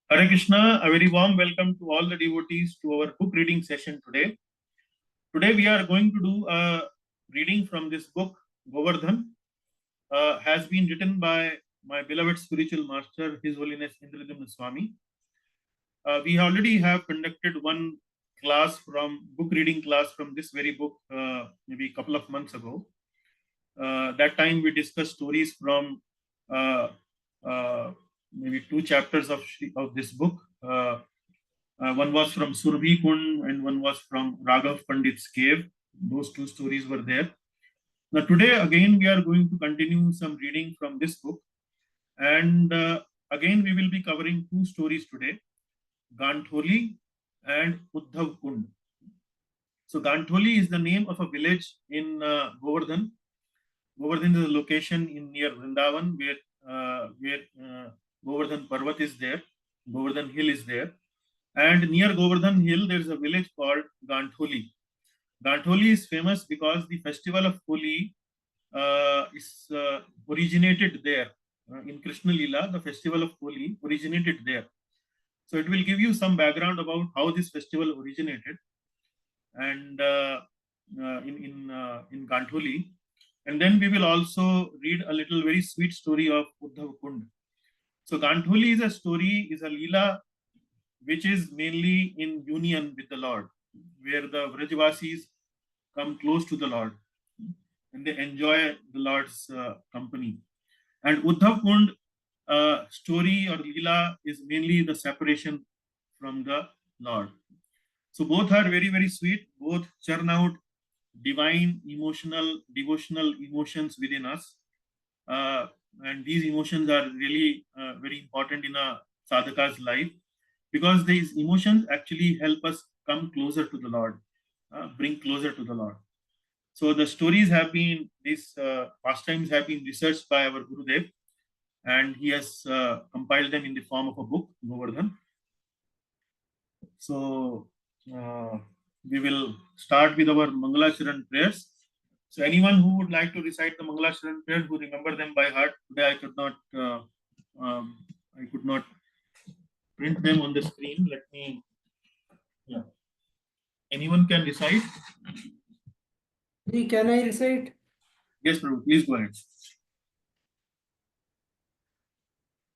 Hare Krishna, a very warm welcome to all the devotees to our book reading session today. Today we are going to do a reading from this book, Govardhan, has been written by my beloved spiritual master, His Holiness Indradyumna Swami. We already have conducted one class from book reading class from this very book, maybe a couple of months ago. That time we discussed stories from maybe two chapters of this book. One was from Surbhi Kund and one was from Raghav Pandit's cave. Those two stories were there. Now today again we are going to continue some reading from this book, and again we will be covering two stories today, Gantholi and Uddhav Kund. So Gantholi is the name of a village in Govardhan. Govardhan is a location in near Vrindavan where Govardhan Parvat is there, Govardhan Hill is there. And near Govardhan Hill, there is a village called Gantholi. Gantholi is famous because the festival of Holi is originated there. In Krishna Lila, the festival of Holi originated there. So it will give you some background about how this festival originated, and in Gantholi. And then we will also read a little very sweet story of Uddhav Kund. So Gantholi is a Leela which is mainly in union with the Lord, where the Vrajvasis come close to the Lord and they enjoy the Lord's company. And Uddhav Kund story or Leela is mainly the separation from the Lord. So both are very, very sweet. Both churn out divine, emotional, devotional emotions within us. And these emotions are really very important in a sadhaka's life, because these emotions actually help us come closer to the Lord, bring closer to the Lord. So the stories have been, these pastimes have been researched by our Gurudev, and he has compiled them in the form of a book, Govardhan. So we will start with our Mangalacharan prayers. So anyone who would like to recite the Mangalacharan prayers, who remember them by heart, today I could not print them on the screen. Let me, yeah. Anyone can recite? Can I recite? Yes, Prabhu, please go ahead.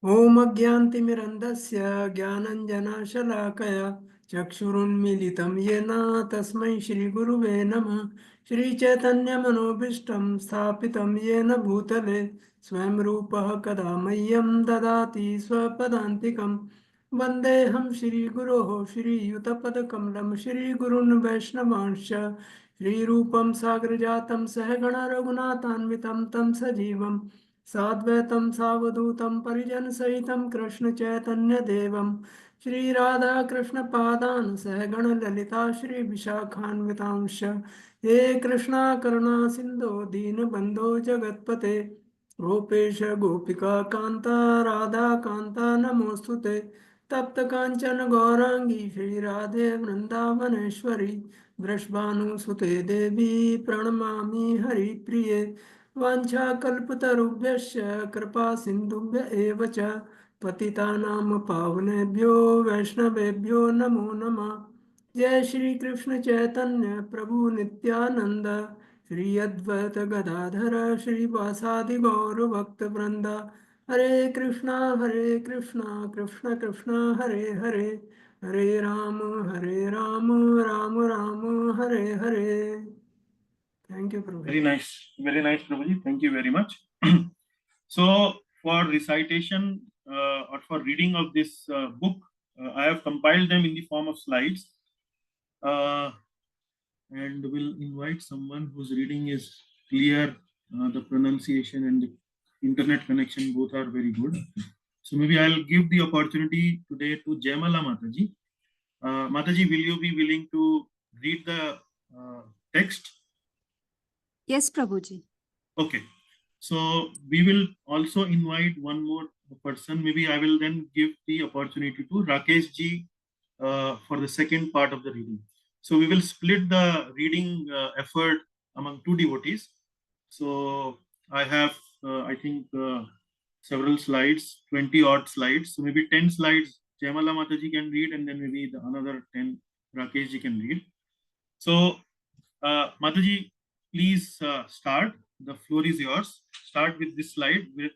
Om Agyantimirandasya Gyananjanashalakaya Chakshurunmilitam Yena Tasmai Shri Guruve Namah Shri Chaitanya Manobishtam Sthapitam Yena Bhutale Swam Rupah Kadamayyam Dadati Swapadantikam Vandeham Shri Guroho Shri Yutapadakamalam Shri Gurun Vaishnavansha Shri Rupam Sagrajatam Sahagana Raghunatanvitam Tam Sajivam साद्वैतं सावधूतं परिजनसहितं कृष्णचैतन्यदेवं श्रीराधाकृष्णपादान् सहगणललिता श्रीविशाखान्वितांश्च हे कृष्णा करुणा सिन्धो दीनबन्धो जगत्पते गोपेश गोपिका कान्ता राधाकान्ता नमोऽस्तु ते तप्तकाञ्चन गौराङ्गी श्रीराधे वृन्दावनेश्वरी वृषभानुसुते देवी प्रणमामि हरिप्रिये वाञ्छाकल्पतरुभ्यश्च कृपा सिन्धुभ्य एव च पतितानां पावनेभ्यो वैष्णवेभ्यो नमो नमः। जय श्री कृष्ण चैतन्य प्रभु नित्यानंद श्री अद्वैत गदाधर श्रीवासादि गौर भक्त वृंद हरे Krishna Krishna Krishna Hare Hare Hare Ram Ram Ram Hare Hare. Thank you, Prabhu. Very nice, Prabhuji. Thank you very much. So for recitation or for reading of this book, I have compiled them in the form of slides, and will invite someone whose reading is clear, the pronunciation and the internet connection both are very good. So maybe I'll give the opportunity today to Jaimala Mataji. Mataji, will you be willing to read the text? Yes, Prabhuji. Okay. So we will also invite one more person. Maybe I will then give the opportunity to Rakesh ji for the second part of the reading. So we will split the reading effort among two devotees. So I have, I think, several slides, 20 odd slides. So maybe 10 slides Jaimala Mataji can read, and then maybe the another 10 Rakesh ji can read. So, Mataji, please start. The floor is yours. Start with this slide where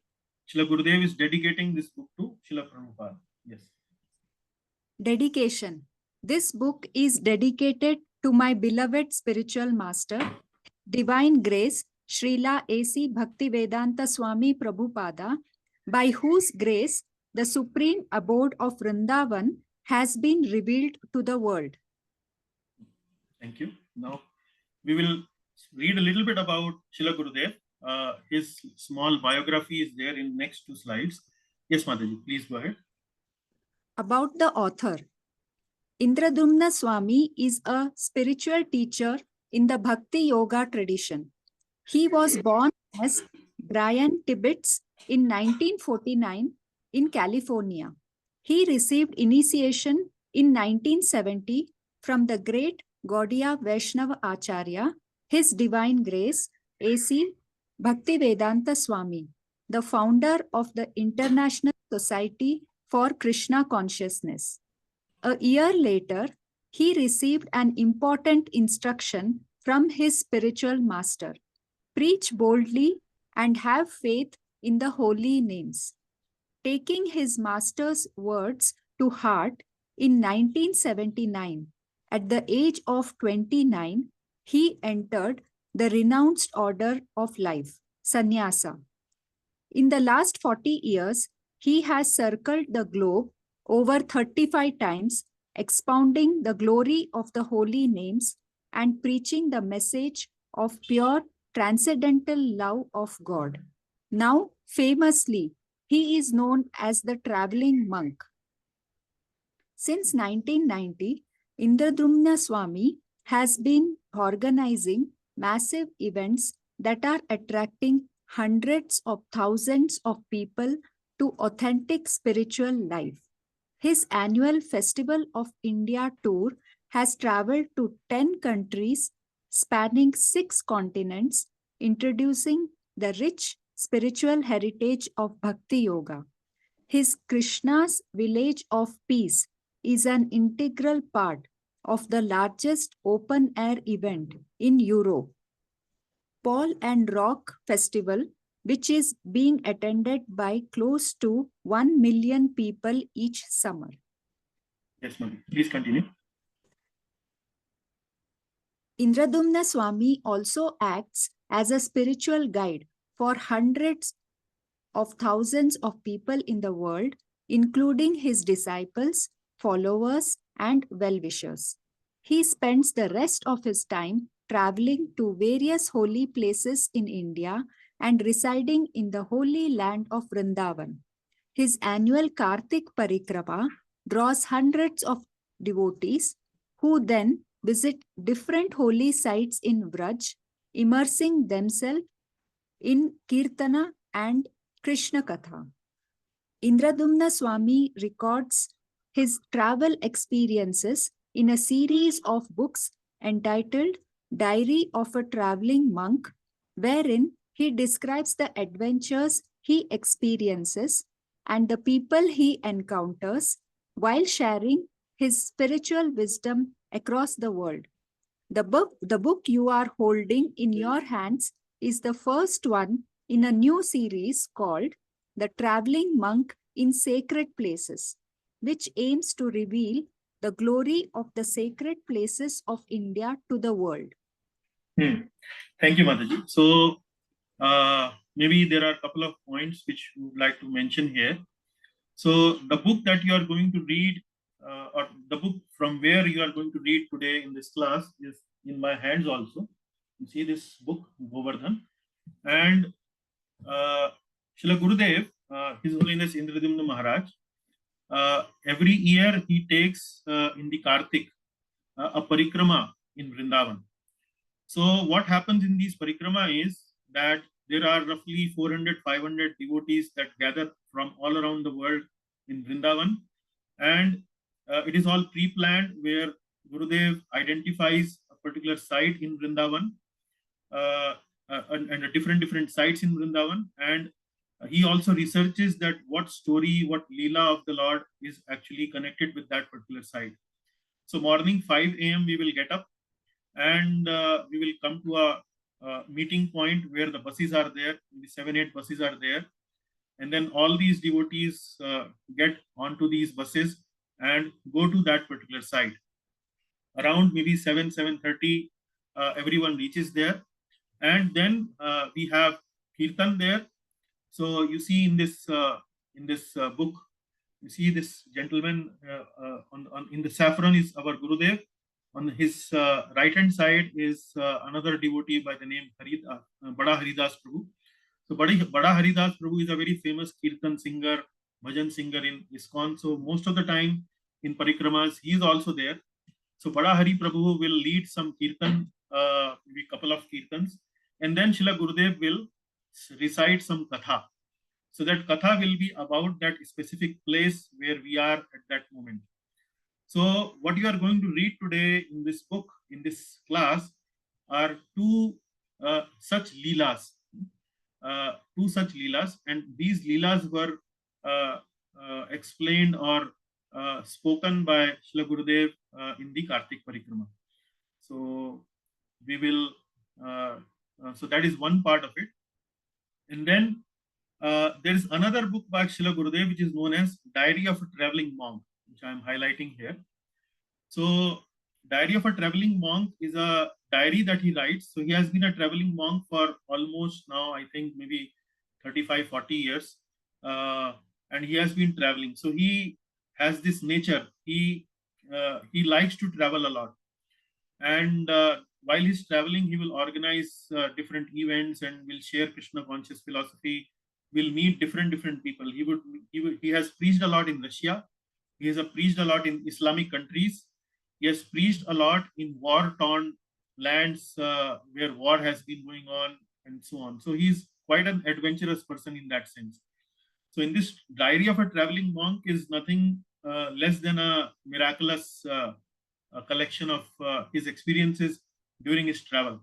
Srila Gurudev is dedicating this book to Srila Prabhupada. Yes. Dedication. This book is dedicated to my beloved spiritual master, Divine Grace, Srila A.C. Bhaktivedanta Swami Prabhupada, by whose grace the supreme abode of Vrindavan has been revealed to the world. Thank you. Now, we will read a little bit about Srila Gurudev. His small biography is there in next 2 slides. Yes, Mataji, please go ahead. About the author. Indradyumna Swami is a spiritual teacher in the Bhakti Yoga tradition. He was born as Brian Tibbets in 1949 in California. He received initiation in 1970 from the great Gaudiya Vaishnava Acharya, His Divine Grace, A.C. Bhaktivedanta Swami, the founder of the International Society for Krishna Consciousness. A year later, he received an important instruction from his spiritual master: preach boldly and have faith in the holy names. Taking his master's words to heart, in 1979, at the age of 29, he entered the renounced order of life, sannyasa. In the last 40 years, he has circled the globe over 35 times, expounding the glory of the holy names and preaching the message of pure transcendental love of God. Now, famously, he is known as the traveling monk. Since 1990, Indradyumna Swami has been organizing massive events that are attracting hundreds of thousands of people to authentic spiritual life. His annual Festival of India tour has traveled to 10 countries spanning 6 continents, introducing the rich spiritual heritage of Bhakti Yoga. His Krishna's Village of Peace is an integral part of the largest open-air event in Europe, Paul and Rock Festival, which is being attended by close to 1 million people each summer. Yes, Mataji, please continue. Indradyumna Swami also acts as a spiritual guide for hundreds of thousands of people in the world, including his disciples, followers, and well-wishers. He spends the rest of his time traveling to various holy places in India and residing in the holy land of Vrindavan. His annual Kartik Parikrama draws hundreds of devotees who then visit different holy sites in Vraj, immersing themselves in Kirtana and Krishna Katha. Indradyumna Swami records his travel experiences in a series of books entitled Diary of a Traveling Monk, wherein he describes the adventures he experiences and the people he encounters while sharing his spiritual wisdom across the world. The book you are holding in your hands is the first one in a new series called The Traveling Monk in Sacred Places, which aims to reveal the glory of the sacred places of India to the world. Thank you, Mataji. So, maybe there are a couple of points which we would like to mention here. So, the book that you are going to read, or the book from where you are going to read today in this class, is in my hands also. You see this book, Govardhan. And Srila Gurudev, His Holiness Indradyumna Maharaj, every year he takes in the Kartik a parikrama in Vrindavan. So what happens in these parikrama is that there are roughly 400, 500 devotees that gather from all around the world in Vrindavan. And it is all pre-planned where Gurudev identifies a particular site in Vrindavan and different sites in Vrindavan. And He also researches that what story, what Leela of the Lord is actually connected with that particular site. So morning 5 a.m. we will get up and we will come to a meeting point where the buses are there, the 7-8 buses are there. And then all these devotees get onto these buses and go to that particular site. Around maybe 7:30, everyone reaches there. And then we have Kirtan there. So you see in this book, you see this gentleman in the saffron is our Gurudev. On his right hand side is another devotee by the name Bada Haridas Prabhu. So Bada Haridas Prabhu is a very famous Kirtan singer, bhajan singer in ISKCON. So most of the time in parikramas, he is also there. So Bada Hari Prabhu will lead some Kirtan, maybe couple of Kirtans, and then Srila Gurudev will recite some Katha. So that Katha will be about that specific place where we are at that moment. So what you are going to read today in this book, in this class, are two such leelas. Two such leelas, and these leelas were explained or spoken by Srila Gurudev in the Kartik Parikrama. So we will, so that is one part of it. And then there is another book by Srila Gurudev which is known as Diary of a Traveling Monk, which I am highlighting here. So Diary of a Traveling Monk is a diary that he writes. So he has been a traveling monk for almost now, I think maybe 35, 40 years. And he has been traveling. So he has this nature. He likes to travel a lot. And while he's traveling, he will organize different events and will share Krishna conscious philosophy. Will meet different people. He has preached a lot in Russia. He has preached a lot in Islamic countries. He has preached a lot in war-torn lands where war has been going on and so on. So he's quite an adventurous person in that sense. So in this Diary of a Traveling Monk is nothing less than a miraculous collection of his experiences during his travel.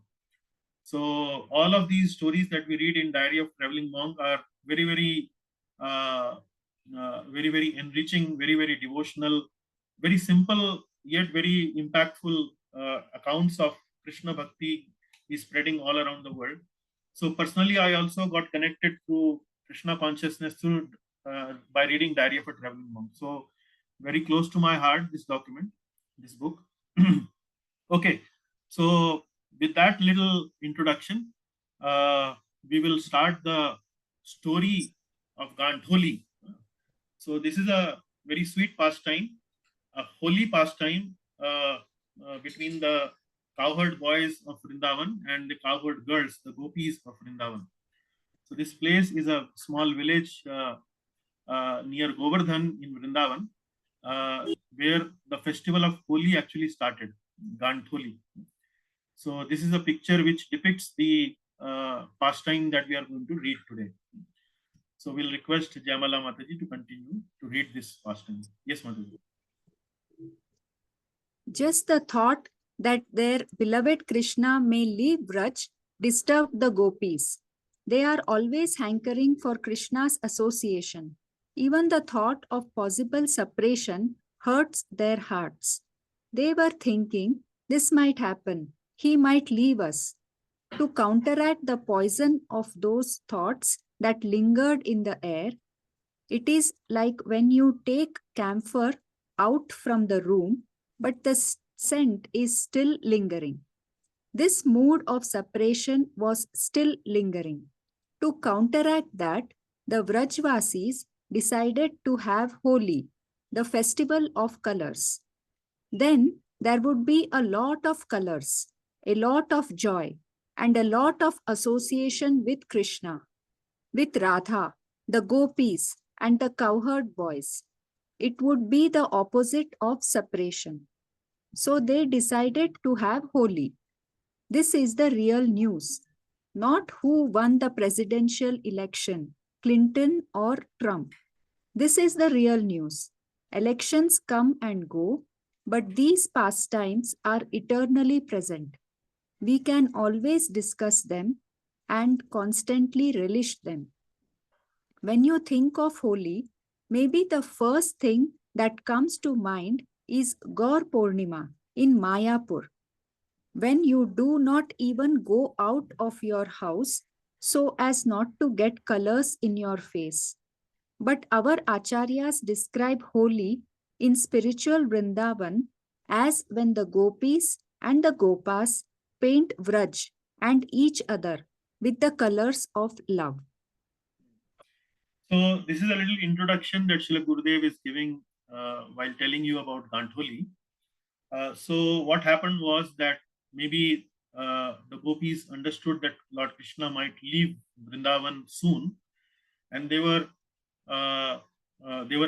So all of these stories that we read in Diary of Traveling Monk are very, very enriching, very devotional, very simple yet very impactful accounts of Krishna Bhakti is spreading all around the world. So personally, I also got connected to Krishna consciousness through by reading Diary of a Traveling Monk. So very close to my heart, this document, this book. Okay, so with that little introduction, we will start the story of Gandholi. So this is a very sweet pastime, a holy pastime between the cowherd boys of Vrindavan and the cowherd girls, the gopis of Vrindavan. So this place is a small village near Govardhan in Vrindavan, where the festival of Holi actually started, Gandholi. So this is a picture which depicts the pastime that we are going to read today. So we'll request Jamala Mataji to continue to read this pastime. Yes, Mataji. Just the thought that their beloved Krishna may leave Vraj disturbed the gopis. They are always hankering for Krishna's association. Even the thought of possible separation hurts their hearts. They were thinking, this might happen. He might leave us. To counteract the poison of those thoughts that lingered in the air, it is like when you take camphor out from the room, but the scent is still lingering. This mood of separation was still lingering. To counteract that, the Vrajvasis decided to have Holi, the festival of colors. Then there would be a lot of colors, a lot of joy, and a lot of association with Krishna, with Radha, the gopis, and the cowherd boys. It would be the opposite of separation. So they decided to have Holi. This is the real news, not who won the presidential election, Clinton or Trump. This is the real news. Elections come and go, but these pastimes are eternally present. We can always discuss them and constantly relish them. When you think of Holi, maybe the first thing that comes to mind is Gaur Purnima in Mayapur, when you do not even go out of your house so as not to get colors in your face. But our acharyas describe Holi in spiritual Vrindavan as when the gopis and the gopas paint Vraj and each other with the colors of love. So this is a little introduction that Srila Gurudev is giving while telling you about Gantholi. So what happened was that maybe the gopis understood that Lord Krishna might leave Vrindavan soon, and they were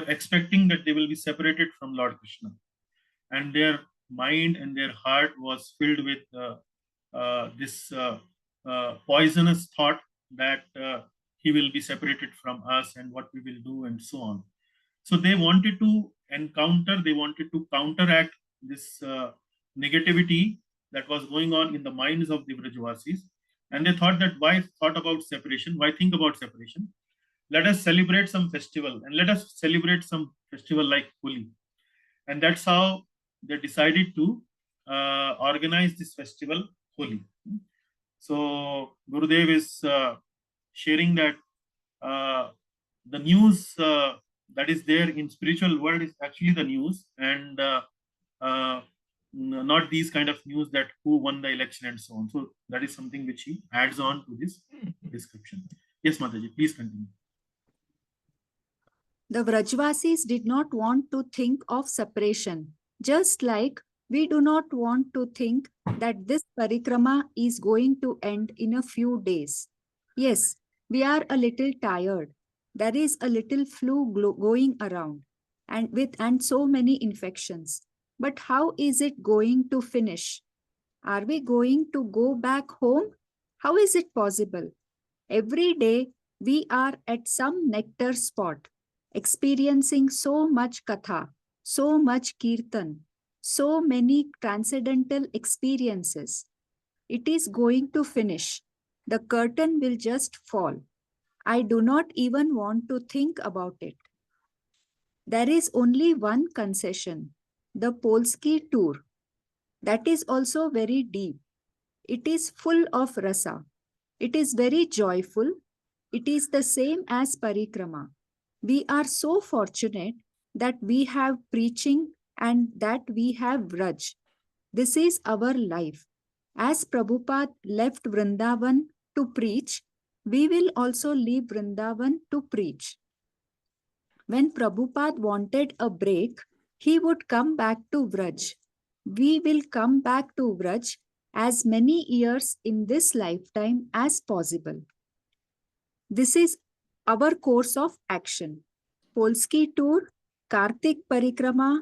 expecting that they will be separated from Lord Krishna, and their mind and their heart was filled with this poisonous thought that he will be separated from us and what we will do and so on. So they wanted to they wanted to counteract this negativity that was going on in the minds of the Vrajvasis. And they thought that why thought about separation? Why think about separation? Let us celebrate some festival, and let us celebrate some festival like Holi. And that's how they decided to organize this festival, Holi. So Gurudev is sharing that the news that is there in spiritual world is actually the news, and not these kind of news that who won the election and so on. So that is something which he adds on to this description. Yes, Mataji, please continue. The Vrajvasis did not want to think of separation, just like we do not want to think that this parikrama is going to end in a few days. Yes, we are a little tired. There is a little flu going around and so many infections. But how is it going to finish? Are we going to go back home? How is it possible? Every day we are at some nectar spot, experiencing so much katha, so much kirtan, so many transcendental experiences. It is going to finish. The curtain will just fall. I do not even want to think about it. There is only one concession, the Polski tour. That is also very deep. It is full of rasa. It is very joyful. It is the same as parikrama. We are so fortunate that we have preaching and that we have Vraj. This is our life. As Prabhupada left Vrindavan to preach, we will also leave Vrindavan to preach. When Prabhupada wanted a break, he would come back to Vraj. We will come back to Vraj as many years in this lifetime as possible. This is our course of action. Polski tour, Kartik Parikrama,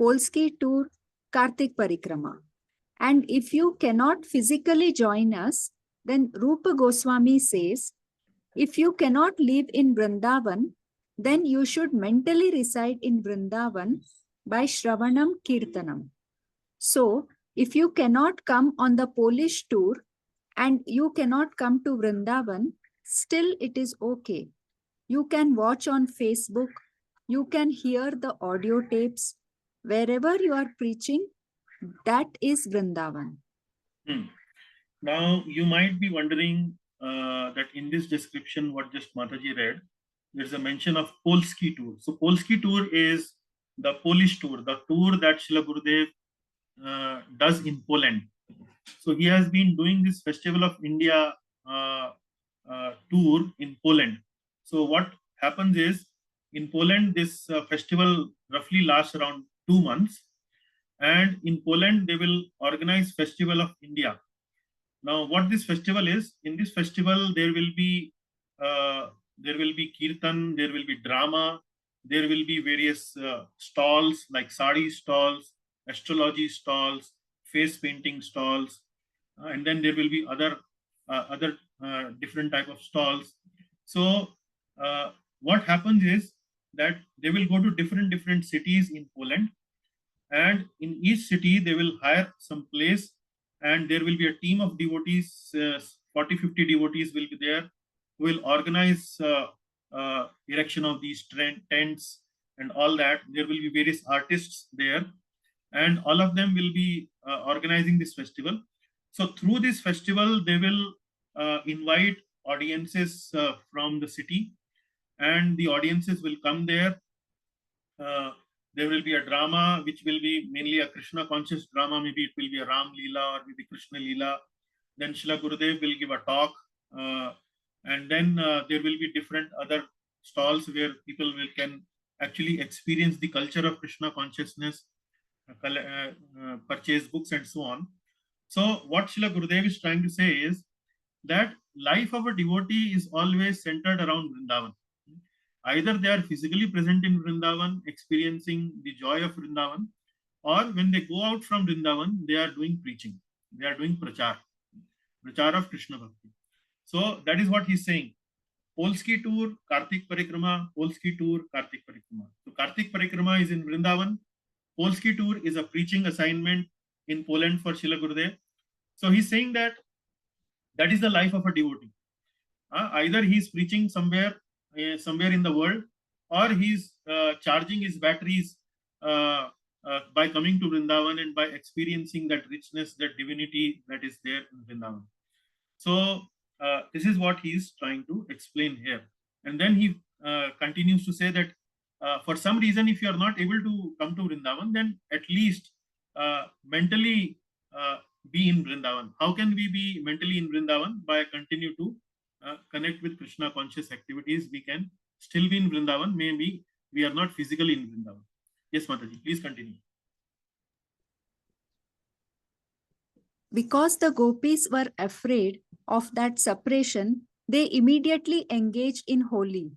Polski tour, Kartik Parikrama. And if you cannot physically join us, then Rupa Goswami says, if you cannot live in Vrindavan, then you should mentally reside in Vrindavan by Shravanam Kirtanam. So, if you cannot come on the Polish tour and you cannot come to Vrindavan, still it is okay. You can watch on Facebook, you can hear the audio tapes. Wherever you are preaching, that is Vrindavan. Now, you might be wondering that in this description, what just Mataji read, there's a mention of Polski tour. So Polski tour is the Polish tour, the tour that Srila Gurudev does in Poland. So he has been doing this Festival of India tour in Poland. So what happens is, in Poland, this festival roughly lasts around 2 months. And in Poland, they will organize Festival of India. Now, what this festival is, in this festival, there will be kirtan, there will be drama, there will be various stalls like sari stalls, astrology stalls, face painting stalls, and then there will be other different type of stalls. So what happens is that they will go to different cities in Poland, and in each city they will hire some place, and there will be a team of devotees, 40-50 devotees will be there, who will organize erection of these tents and all that. There will be various artists there, and all of them will be organizing this festival. So through this festival, they will invite audiences from the city, and the audiences will come there. There will be a drama which will be mainly a Krishna conscious drama. Maybe it will be a Ram Leela or maybe Krishna Leela. Then Srila Gurudev will give a talk, and then there will be different other stalls where people can actually experience the culture of Krishna consciousness, purchase books and so on. So what Srila Gurudev is trying to say is that life of a devotee is always centered around Vrindavan. Either they are physically present in Vrindavan, experiencing the joy of Vrindavan, or when they go out from Vrindavan, they are doing preaching. They are doing prachar of Krishna Bhakti. So that is what he's saying. Polski tour, Kartik Parikrama, Polski tour, Kartik Parikrama. So Kartik Parikrama is in Vrindavan. Polski tour is a preaching assignment in Poland for Srila Gurudev. So he's saying that that is the life of a devotee. Either he's preaching somewhere in the world, or he's charging his batteries by coming to Vrindavan and by experiencing that richness, that divinity that is there in Vrindavan. So this is what he's trying to explain here. And then he continues to say that for some reason, if you are not able to come to Vrindavan, then at least mentally be in Vrindavan. How can we be mentally in Vrindavan? By continue to connect with Krishna conscious activities. We can still be in Vrindavan. Maybe we are not physically in Vrindavan. Yes, Mataji, please continue. Because the gopis were afraid of that separation, they immediately engaged in Holi.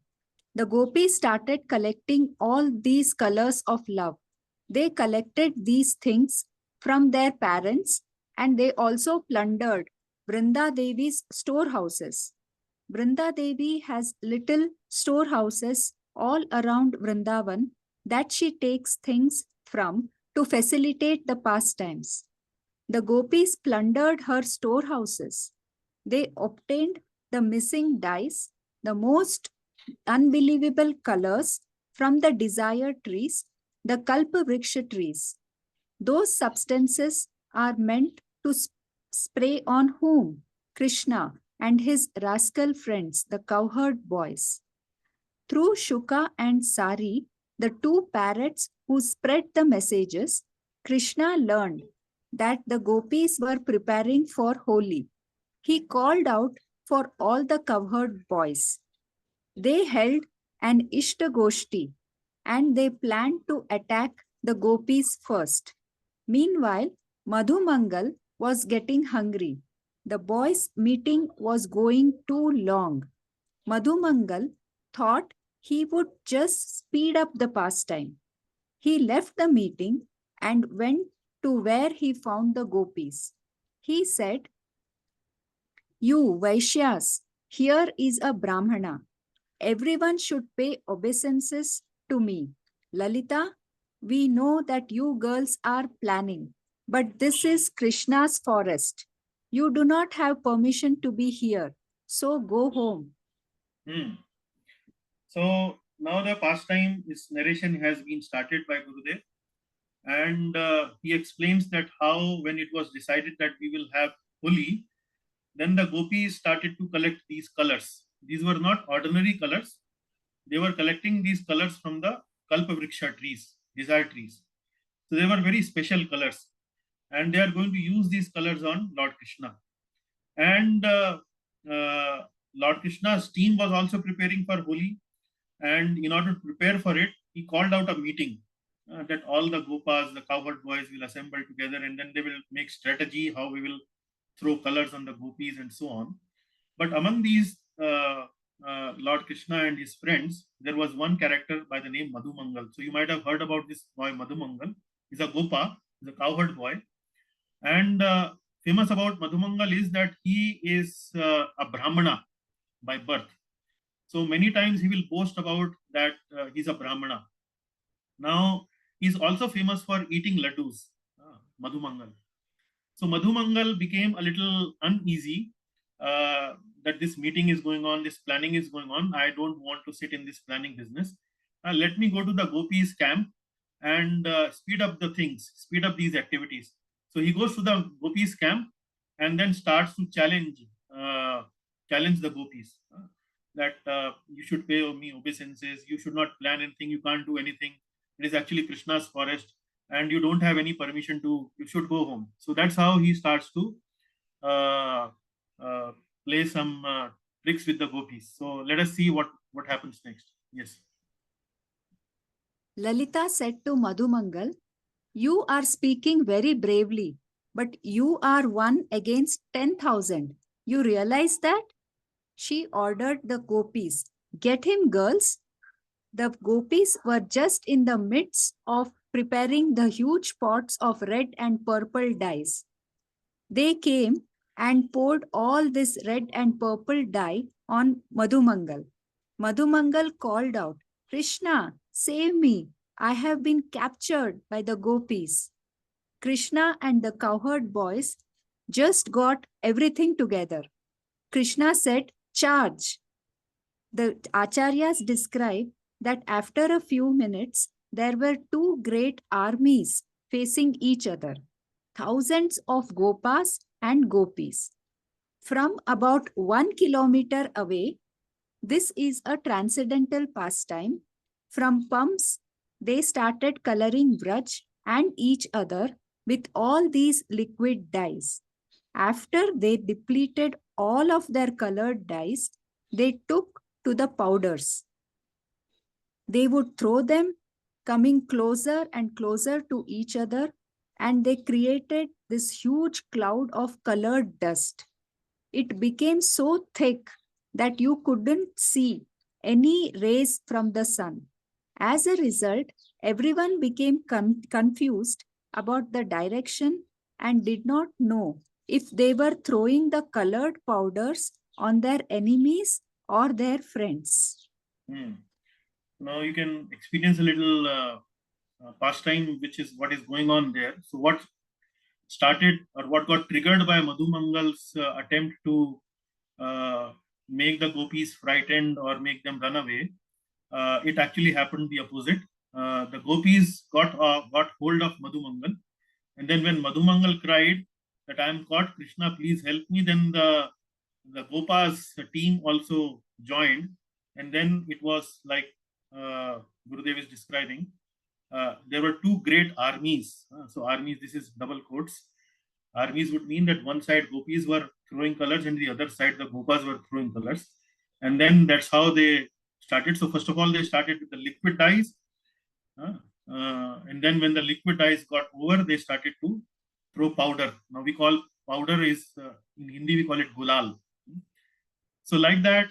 The gopis started collecting all these colors of love. They collected these things from their parents, and they also plundered Vrinda Devi's storehouses. Vrinda Devi has little storehouses all around Vrindavan that she takes things from to facilitate the pastimes. The gopis plundered her storehouses. They obtained the missing dyes, the most unbelievable colors from the desire trees, the kalpavriksha trees. Those substances are meant to spray on whom? Krishna and his rascal friends, the cowherd boys. Through Shuka and Sari, the two parrots who spread the messages, Krishna learned that the gopis were preparing for Holi. He called out for all the cowherd boys. They held an Ishtagoshti and they planned to attack the gopis first. Meanwhile, Madhumangal was getting hungry. The boys' meeting was going too long. Madhumangal thought he would just speed up the pastime. He left the meeting and went to where he found the gopis. He said, "You Vaishyas, here is a Brahmana. Everyone should pay obeisances to me. Lalita, we know that you girls are planning, but this is Krishna's forest. You do not have permission to be here, so go home." So now the pastime, this narration has been started by Gurudev, and he explains that how when it was decided that we will have Holi, then the gopis started to collect these colors. These were not ordinary colors. They were collecting these colors from the kalpavriksha trees, desire trees. So they were very special colors, and they are going to use these colors on Lord Krishna. And Lord Krishna's team was also preparing for Holi, and in order to prepare for it, he called out a meeting that all the gopas, the cowherd boys, will assemble together, and then they will make strategy how we will throw colors on the gopis and so on. But among these Lord Krishna and his friends, there was one character by the name Madhumangal. So you might have heard about this boy Madhumangal. He's a gopa, he's a cowherd boy. And famous about Madhumangal is that he is a Brahmana by birth. So many times he will boast about that he's a Brahmana. Now, he's also famous for eating laddus, Madhumangal. So Madhumangal became a little uneasy that this meeting is going on, this planning is going on. I don't want to sit in this planning business. Let me go to the gopis camp and speed up the things, speed up these activities. So he goes to the gopis camp and then starts to challenge the gopis, that you should pay me obeisances, you should not plan anything, you can't do anything. It is actually Krishna's forest and you don't have any permission to, you should go home. So that's how he starts to uh, uh, play some tricks with the gopis. So let us see what happens next. Yes. Lalita said to Madhumangal, "You are speaking very bravely, but you are one against 10,000. You realize that?" She ordered the gopis, "Get him, girls." The gopis were just in the midst of preparing the huge pots of red and purple dyes. They came and poured all this red and purple dye on Madhumangal. Madhumangal called out, "Krishna, save me. I have been captured by the gopis." Krishna and the cowherd boys just got everything together. Krishna said, "Charge." The acharyas describe that after a few minutes, there were two great armies facing each other, thousands of gopas and gopis. From about 1 kilometer away, this is a transcendental pastime. From pumps, they started coloring Vraj and each other with all these liquid dyes. After they depleted all of their colored dyes, they took to the powders. They would throw them, coming closer and closer to each other, and they created this huge cloud of colored dust. It became so thick that you couldn't see any rays from the sun. As a result, everyone became confused about the direction and did not know if they were throwing the colored powders on their enemies or their friends. Now you can experience a little pastime, which is what is going on there. So what started or what got triggered by Madhumangal's attempt to make the gopis frightened or make them run away, it actually happened the opposite. The gopis got hold of Madhumangal, and then when Madhumangal cried that I am caught, Krishna, please help me, then the Gopa's team also joined, and then it was like Gurudev is describing. There were two great armies. So armies, this is double quotes. Armies would mean that one side gopis were throwing colors and the other side the gopas were throwing colors. And then that's how they started. So first of all, they started with the liquid dyes. And then when the liquid dyes got over, they started to throw powder. Now we call powder is, in Hindi we call it gulal. So like that,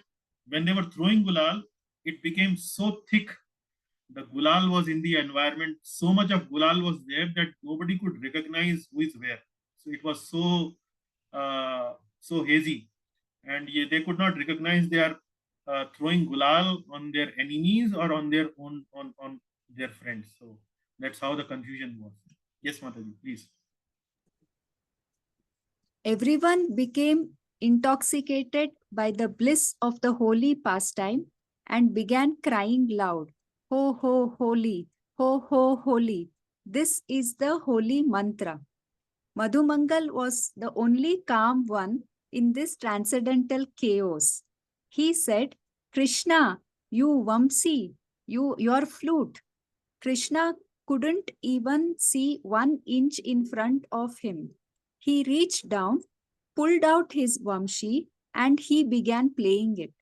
when they were throwing gulal, it became so thick. The gulal was in the environment. So much of gulal was there that nobody could recognize who is where. So it was so hazy, and they could not recognize they are throwing gulal on their enemies or on their own on their friends. So that's how the confusion was. Yes, Mataji, please. Everyone became intoxicated by the bliss of the holy pastime and began crying loud, "Ho, ho, holy! Ho, ho, holy!" This is the holy mantra. Madhumangal was the only calm one in this transcendental chaos. He said, "Krishna, you Vamsi, your flute." Krishna couldn't even see 1 inch in front of him. He reached down, pulled out his Vamshi, and he began playing it.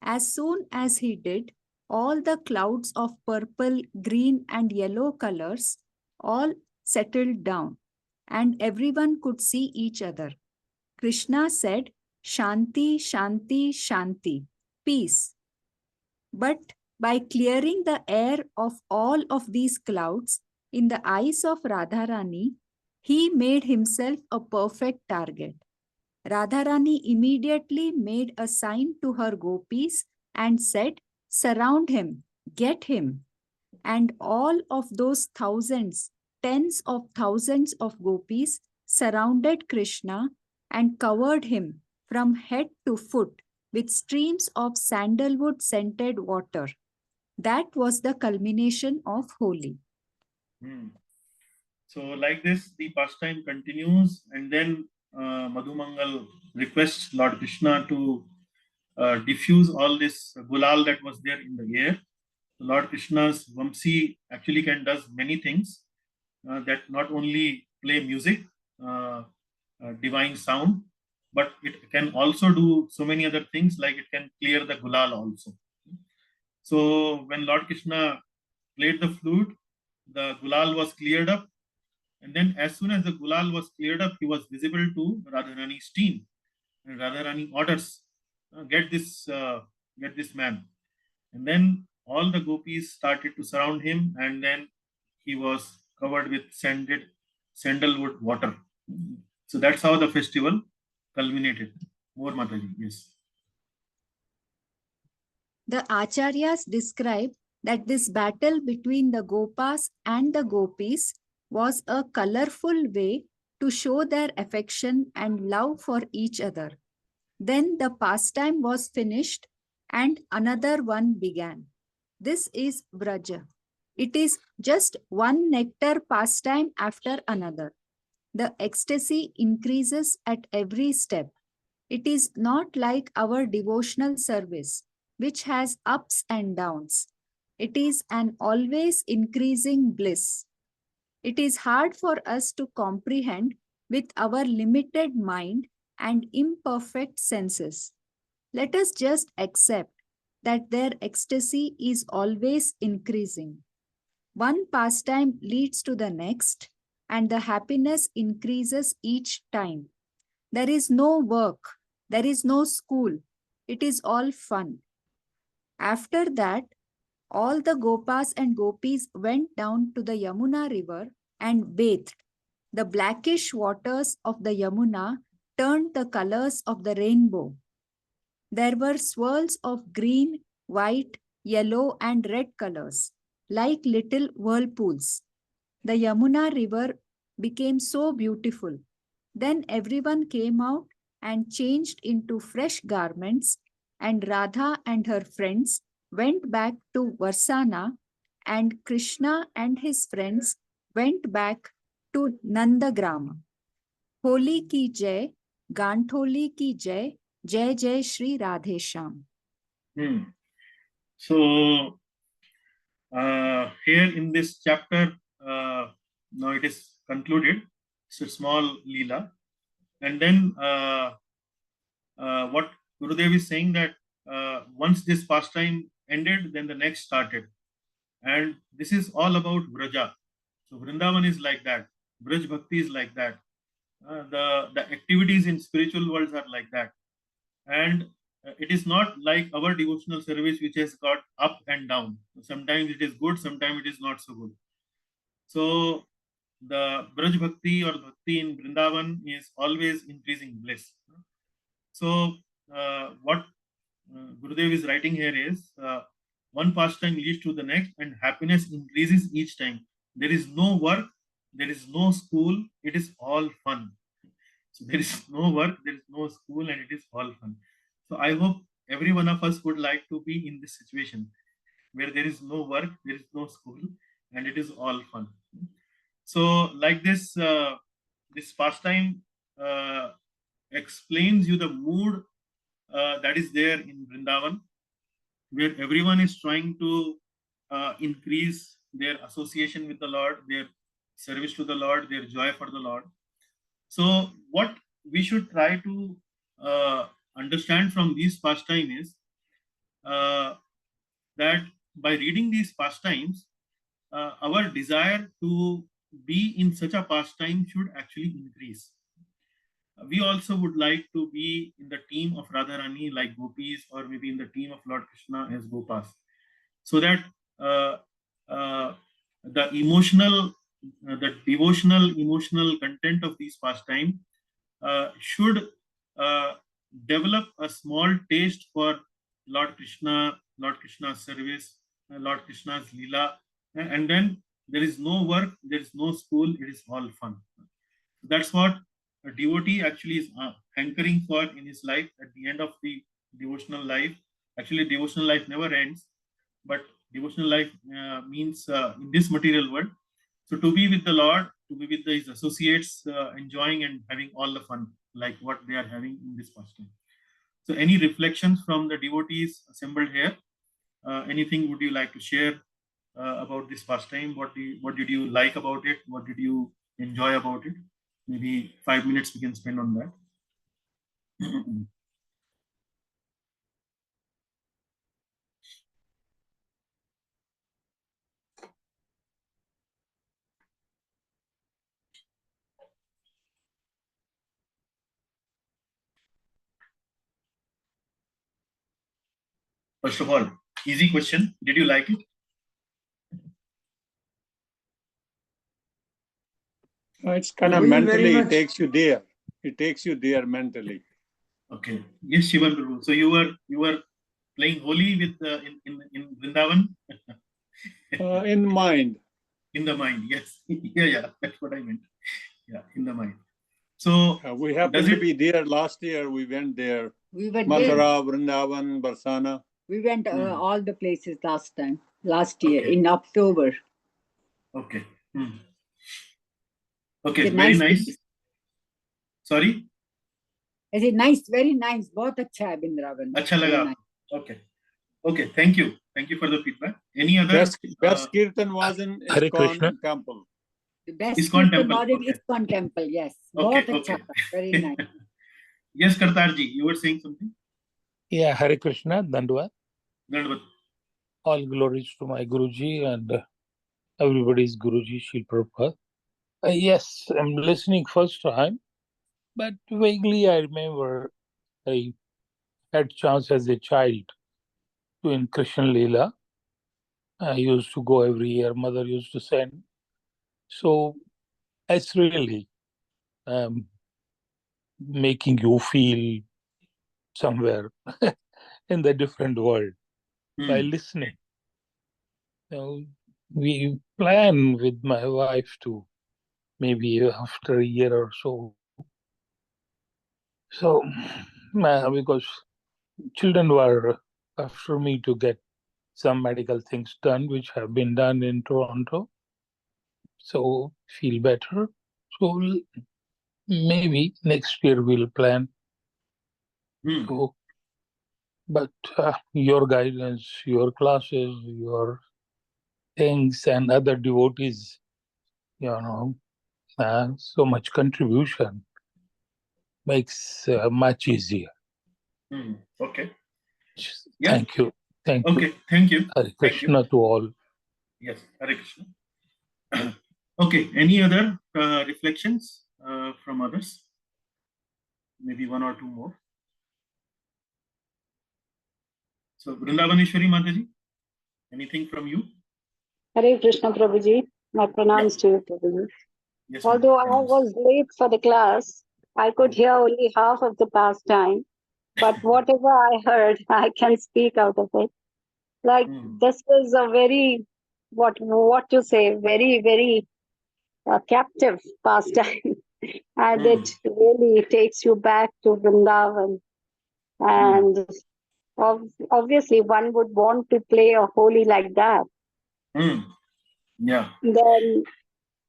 As soon as he did, all the clouds of purple, green, and yellow colors all settled down, and everyone could see each other. Krishna said, "Shanti, Shanti, Shanti," peace. But by clearing the air of all of these clouds, in the eyes of Radharani, he made himself a perfect target. Radharani immediately made a sign to her gopis and said, "Surround him, get him." And all of those thousands, tens of thousands of gopis surrounded Krishna and covered him from head to foot with streams of sandalwood scented water. That was the culmination of Holi. So like this, the pastime continues, and then Madhumangal requests Lord Krishna to diffuse all this gulal that was there in the air. Lord Krishna's Vamsi actually can does many things that not only play music, divine sound, but it can also do so many other things, like it can clear the gulal also. So when Lord Krishna played the flute, the gulal was cleared up, and then as soon as the gulal was cleared up, he was visible to Radharani's team. And Radharani orders, get this man. And then all the gopis started to surround him, and then he was covered with sandalwood water. So that's how the festival culminated. More Mataji, yes. The Acharyas describe that this battle between the Gopas and the Gopis was a colorful way to show their affection and love for each other. Then the pastime was finished and another one began. This is Vraja. It is just one nectar pastime after another. The ecstasy increases at every step. It is not like our devotional service, which has ups and downs. It is an always increasing bliss. It is hard for us to comprehend with our limited mind and imperfect senses. Let us just accept that their ecstasy is always increasing. One pastime leads to the next, and the happiness increases each time. There is no work, there is no school, it is all fun. After that, all the Gopas and Gopis went down to the Yamuna river and bathed. The blackish waters of the Yamuna turned the colors of the rainbow. There were swirls of green, white, yellow, and red colors, like little whirlpools. The Yamuna river became so beautiful. Then everyone came out and changed into fresh garments, and Radha and her friends went back to Varsana, and Krishna and his friends went back to Nandagrama. Holi ki jai, Gantholi ki jai, Jai Jai Shri Radhesham. So here in this chapter, now it is concluded. It's a small Leela. And then what Gurudev is saying that once this pastime ended, then the next started. And this is all about Vraja. So Vrindavan is like that. Braj Bhakti is like that. The activities in spiritual worlds are like that. And it is not like our devotional service, which has got up and down. Sometimes it is good, sometimes it is not so good. So the Braj Bhakti or Bhakti in Vrindavan is always increasing bliss. So what Gurudev is writing here is one pastime leads to the next, and happiness increases each time. There is no work, there is no school, it is all fun. So there is no work, there is no school, and it is all fun. So I hope every one of us would like to be in this situation where there is no work, there is no school, and it is all fun. So like this, this pastime explains you the mood that is there in Vrindavan, where everyone is trying to increase their association with the Lord, their service to the Lord, their joy for the Lord. So what we should try to understand from these pastime is that by reading these pastimes, our desire to be in such a pastime should actually increase. We also would like to be in the team of Radharani like gopis, or maybe in the team of Lord Krishna as gopas, so that the emotional, the devotional, emotional content of these pastime should develop a small taste for Lord Krishna's service, Lord Krishna's Leela, and then there is no work, there is no school, it is all fun. That's what a devotee actually is hankering for in his life. At the end of the devotional life. Actually, devotional life never ends, but devotional life means in this material world. So to be with the Lord, to be with his associates, enjoying and having all the fun like what they are having in this pastime. So any reflections from the devotees assembled here? Anything would you like to share about this pastime? What did you like about it? What did you enjoy about it? Maybe 5 minutes we can spend on that. First of all, easy question. Did you like it? It's kind of Thank you very mentally, it much. takes you there. It takes you there mentally. Okay. Yes, Shivan Prabhu. So you were playing Holi with in Vrindavan? In mind. In the mind, yes. Yeah, that's what I meant. Yeah, in the mind. So We happened to be there last year. We went there. We went Mathura, Vrindavan, Barsana. We went all the places last year in October. Okay. Okay, It's very nice nice. place. Sorry? Is it nice? Very nice. बहुत अच्छा है Vrindavan. अच्छा Very लगा. nice. Okay. Okay, thank you. Thank you for the feedback. Any other? Best kirtan was in Hare Krishna. ISKCON temple. The best ISKCON kirtan temple, was in okay. ISKCON temple. Yes. Okay, बहुत अच्छा okay. था. Very nice. Yes, Kartarji, you were saying something? Yeah, Hare Krishna, Dandavad. Dandavad. All glories to my Guruji and everybody's Guruji, Shri Prabhupada. Yes, I'm listening first time, but vaguely I remember I had chance as a child to in Krishna Leela. I used to go every year, mother used to send. So it's really making you feel somewhere in the different world by listening. We plan with my wife to maybe after a year or so. So, because children were after me to get some medical things done, which have been done in Toronto. So, feel better. So, maybe next year we'll plan. So, but your guidance, your classes, your things, and other devotees, so much contribution makes much easier. Okay. Thank you. Thank you. Okay, thank you. Hare Krishna to all. Yes, Hare Krishna. Okay, any other reflections from others? Maybe one or two more. So, Vrindavaneshwari Mataji, anything from you? Hare Krishna Prabhuji, my pranams to you, Prabhuji. Yes, Although I was late for the class, I could hear only half of the pastime, but whatever I heard, I can speak out of it. Like this was a very, what to say, very, very captive pastime. And it really takes you back to Vrindavan. And obviously one would want to play a Holi like that. Yeah. Then,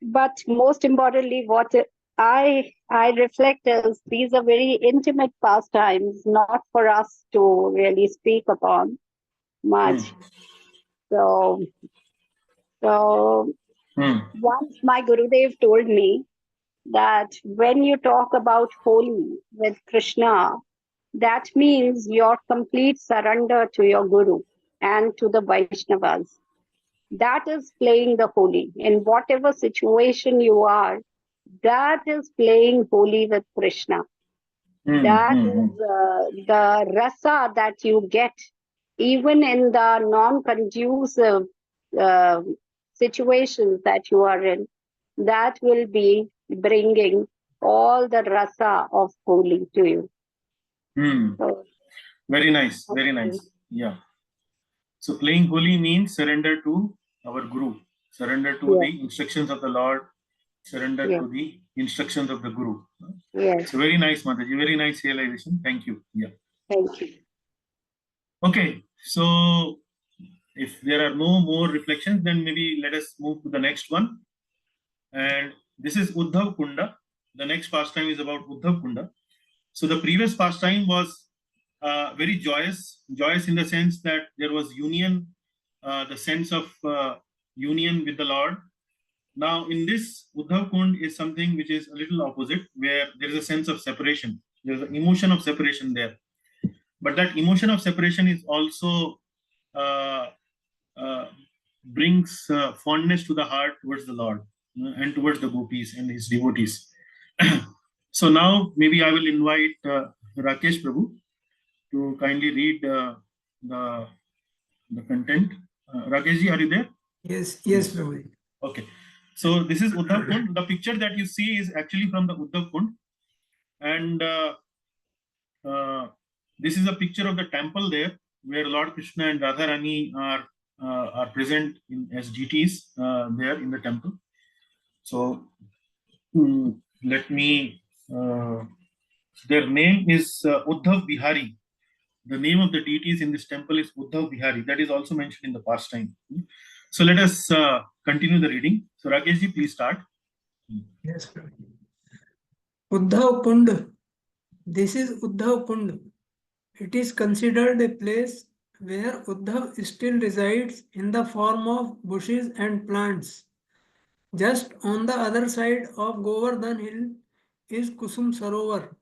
but most importantly, what I reflect is these are very intimate pastimes, not for us to really speak upon much. So once my Gurudev told me that when you talk about Holi with Krishna, that means your complete surrender to your Guru and to the Vaishnavas. That is playing the Holi. In whatever situation you are, that is playing Holi with Krishna. That is the rasa that you get even in the non-conducive situations that you are in. That will be bringing all the rasa of Holi to you. So, very nice, very nice. Yeah. So playing Holi means surrender to our Guru, surrender to the instructions of the Lord, surrender to the instructions of the Guru. Yes. So very nice, Mataji, very nice realization. Thank you. Yeah. Thank you. Okay, so if there are no more reflections, then maybe let us move to the next one. And this is Uddhav Kunda. The next pastime is about Uddhav Kunda. So the previous pastime was very joyous in the sense that there was union, the sense of union with the Lord. Now in this, Uddhav Kund is something which is a little opposite, where there is a sense of separation. There is an emotion of separation there. But that emotion of separation is also brings fondness to the heart towards the Lord and towards the gopis and his devotees. So now maybe I will invite Rakesh Prabhu to kindly read the content. Rakesh ji, are you there? Yes, Yes. Prabhu. Okay. So this is Uddhav Kund. The picture that you see is actually from the Uddhav Kund. And this is a picture of the temple there, where Lord Krishna and Radha Rani are present as deities there in the temple. So let me. Their name is Uddhav Bihari. The name of the deities in this temple is Uddhav Bihari. That is also mentioned in the pastime. So let us continue the reading. So Rakesh ji, please start. Yes, Prabhu. Uddhav Kund. This is Uddhav Kund. It is considered a place where Uddhav still resides in the form of bushes and plants. Just on the other side of Govardhan Hill is Kusum Sarovar,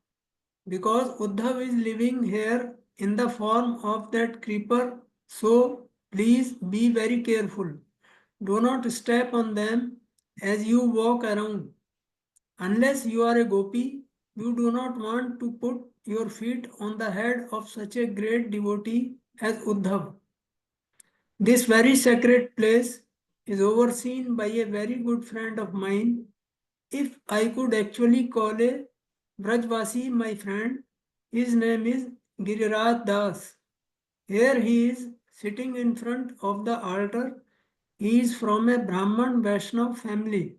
because Uddhav is living here in the form of that creeper. So please be very careful. Do not step on them as you walk around. Unless you are a gopi, you do not want to put your feet on the head of such a great devotee as Uddhav. This very sacred place is overseen by a very good friend of mine. If I could actually call a Brajvasi my friend, his name is Giriraj Das. Here he is sitting in front of the altar. He is from a Brahman Vaishnav family.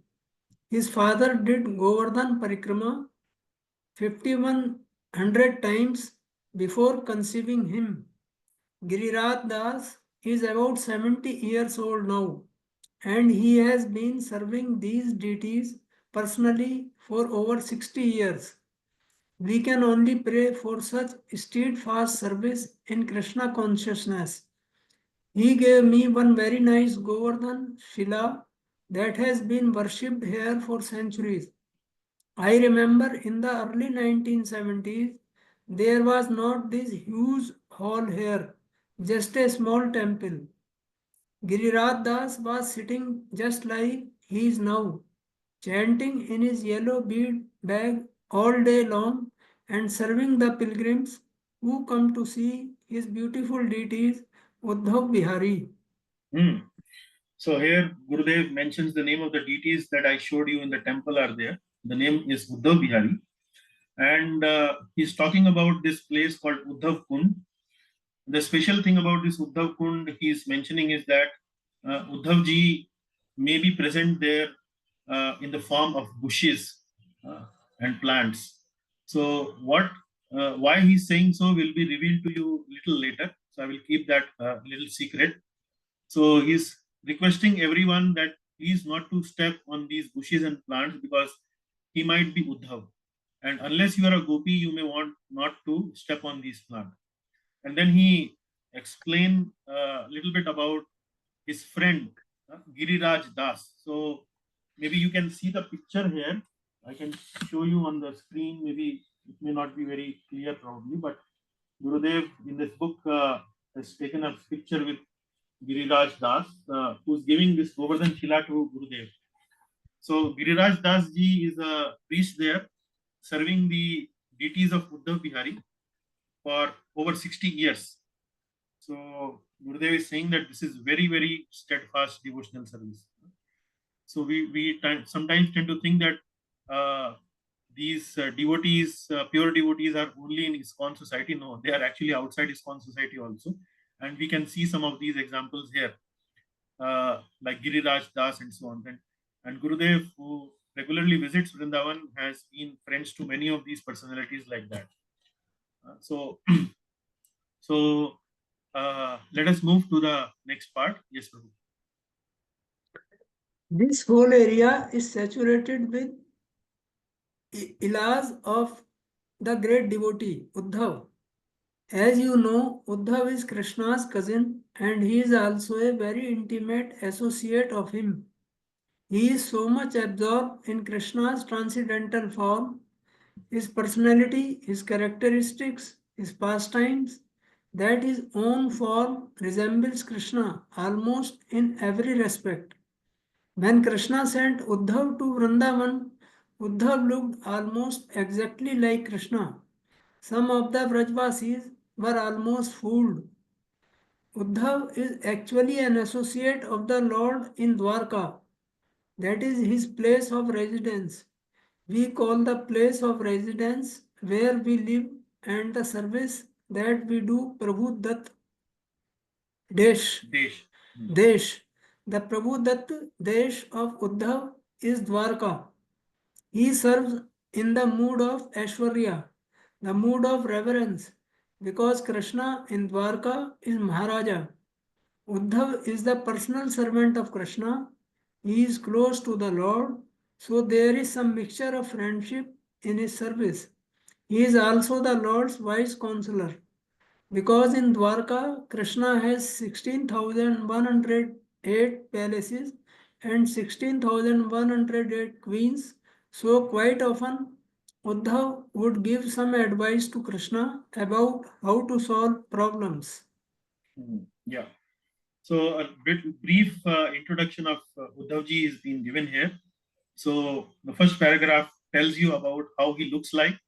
His father did Govardhan Parikrama 5100 times before conceiving him. Giriraj Das is about 70 years old now, and he has been serving these deities personally for over 60 years. We can only pray for such steadfast service in Krishna consciousness. He gave me one very nice Govardhan Shila that has been worshipped here for centuries. I remember in the early 1970s, there was not this huge hall here, just a small temple. Giriraj Das was sitting just like he is now, chanting in his yellow bead bag all day long and serving the pilgrims who come to see his beautiful deities, Uddhav Bihari. So here Gurudev mentions the name of the deities that I showed you in the temple are there. The name is Uddhav Bihari. And he's talking about this place called Uddhav Kund. The special thing about this Uddhav Kund he's mentioning is that Uddhav ji may be present there in the form of bushes and plants. So why he's saying so will be revealed to you little later. So I will keep that little secret. So he's requesting everyone that please not to step on these bushes and plants because he might be Uddhav. And unless you are a gopi, you may want not to step on these plants. And then he explained a little bit about his friend, Giriraj Das. So maybe you can see the picture here. I can show you on the screen. Maybe it may not be very clear probably, but Gurudev in this book has taken a picture with Giriraj Das, who's giving this Govardhan Shila to Gurudev. So Giriraj Das ji is a priest there, serving the deities of Uddhav Bihari for over 60 years. So Gurudev is saying that this is very, very steadfast devotional service. So we sometimes tend to think that these devotees, pure devotees, are only in ISKCON society. No, they are actually outside ISKCON society also. And we can see some of these examples here, like Giriraj Das and so on. And Gurudev, who regularly visits Vrindavan, has been friends to many of these personalities like that. So let us move to the next part. Yes, Prabhu. This whole area is saturated with ilas of the great devotee, Uddhav. As you know, Uddhav is Krishna's cousin and he is also a very intimate associate of him. He is so much absorbed in Krishna's transcendental form, his personality, his characteristics, his pastimes, that his own form resembles Krishna almost in every respect. When Krishna sent Uddhav to Vrindavan, Uddhav looked almost exactly like Krishna. Some of the Vrajvasis were almost fooled. Uddhav is actually an associate of the Lord in Dwarka. That is his place of residence. We call the place of residence where we live and the service that we do Prabhu Dutt Desh. Desh. Desh. The Prabhu Dutt Desh of Uddhav is Dwarka. He serves in the mood of Aishwarya, the mood of reverence, because Krishna in Dwarka is Maharaja. Uddhav is the personal servant of Krishna. He is close to the Lord, so there is some mixture of friendship in his service. He is also the Lord's wise counselor. Because in Dwarka, Krishna has 16,108 palaces and 16,108 queens, so quite often Uddhav would give some advice to Krishna about how to solve problems. Yeah. So a brief introduction of Uddhavji is being given here. So the first paragraph tells you about how he looks like.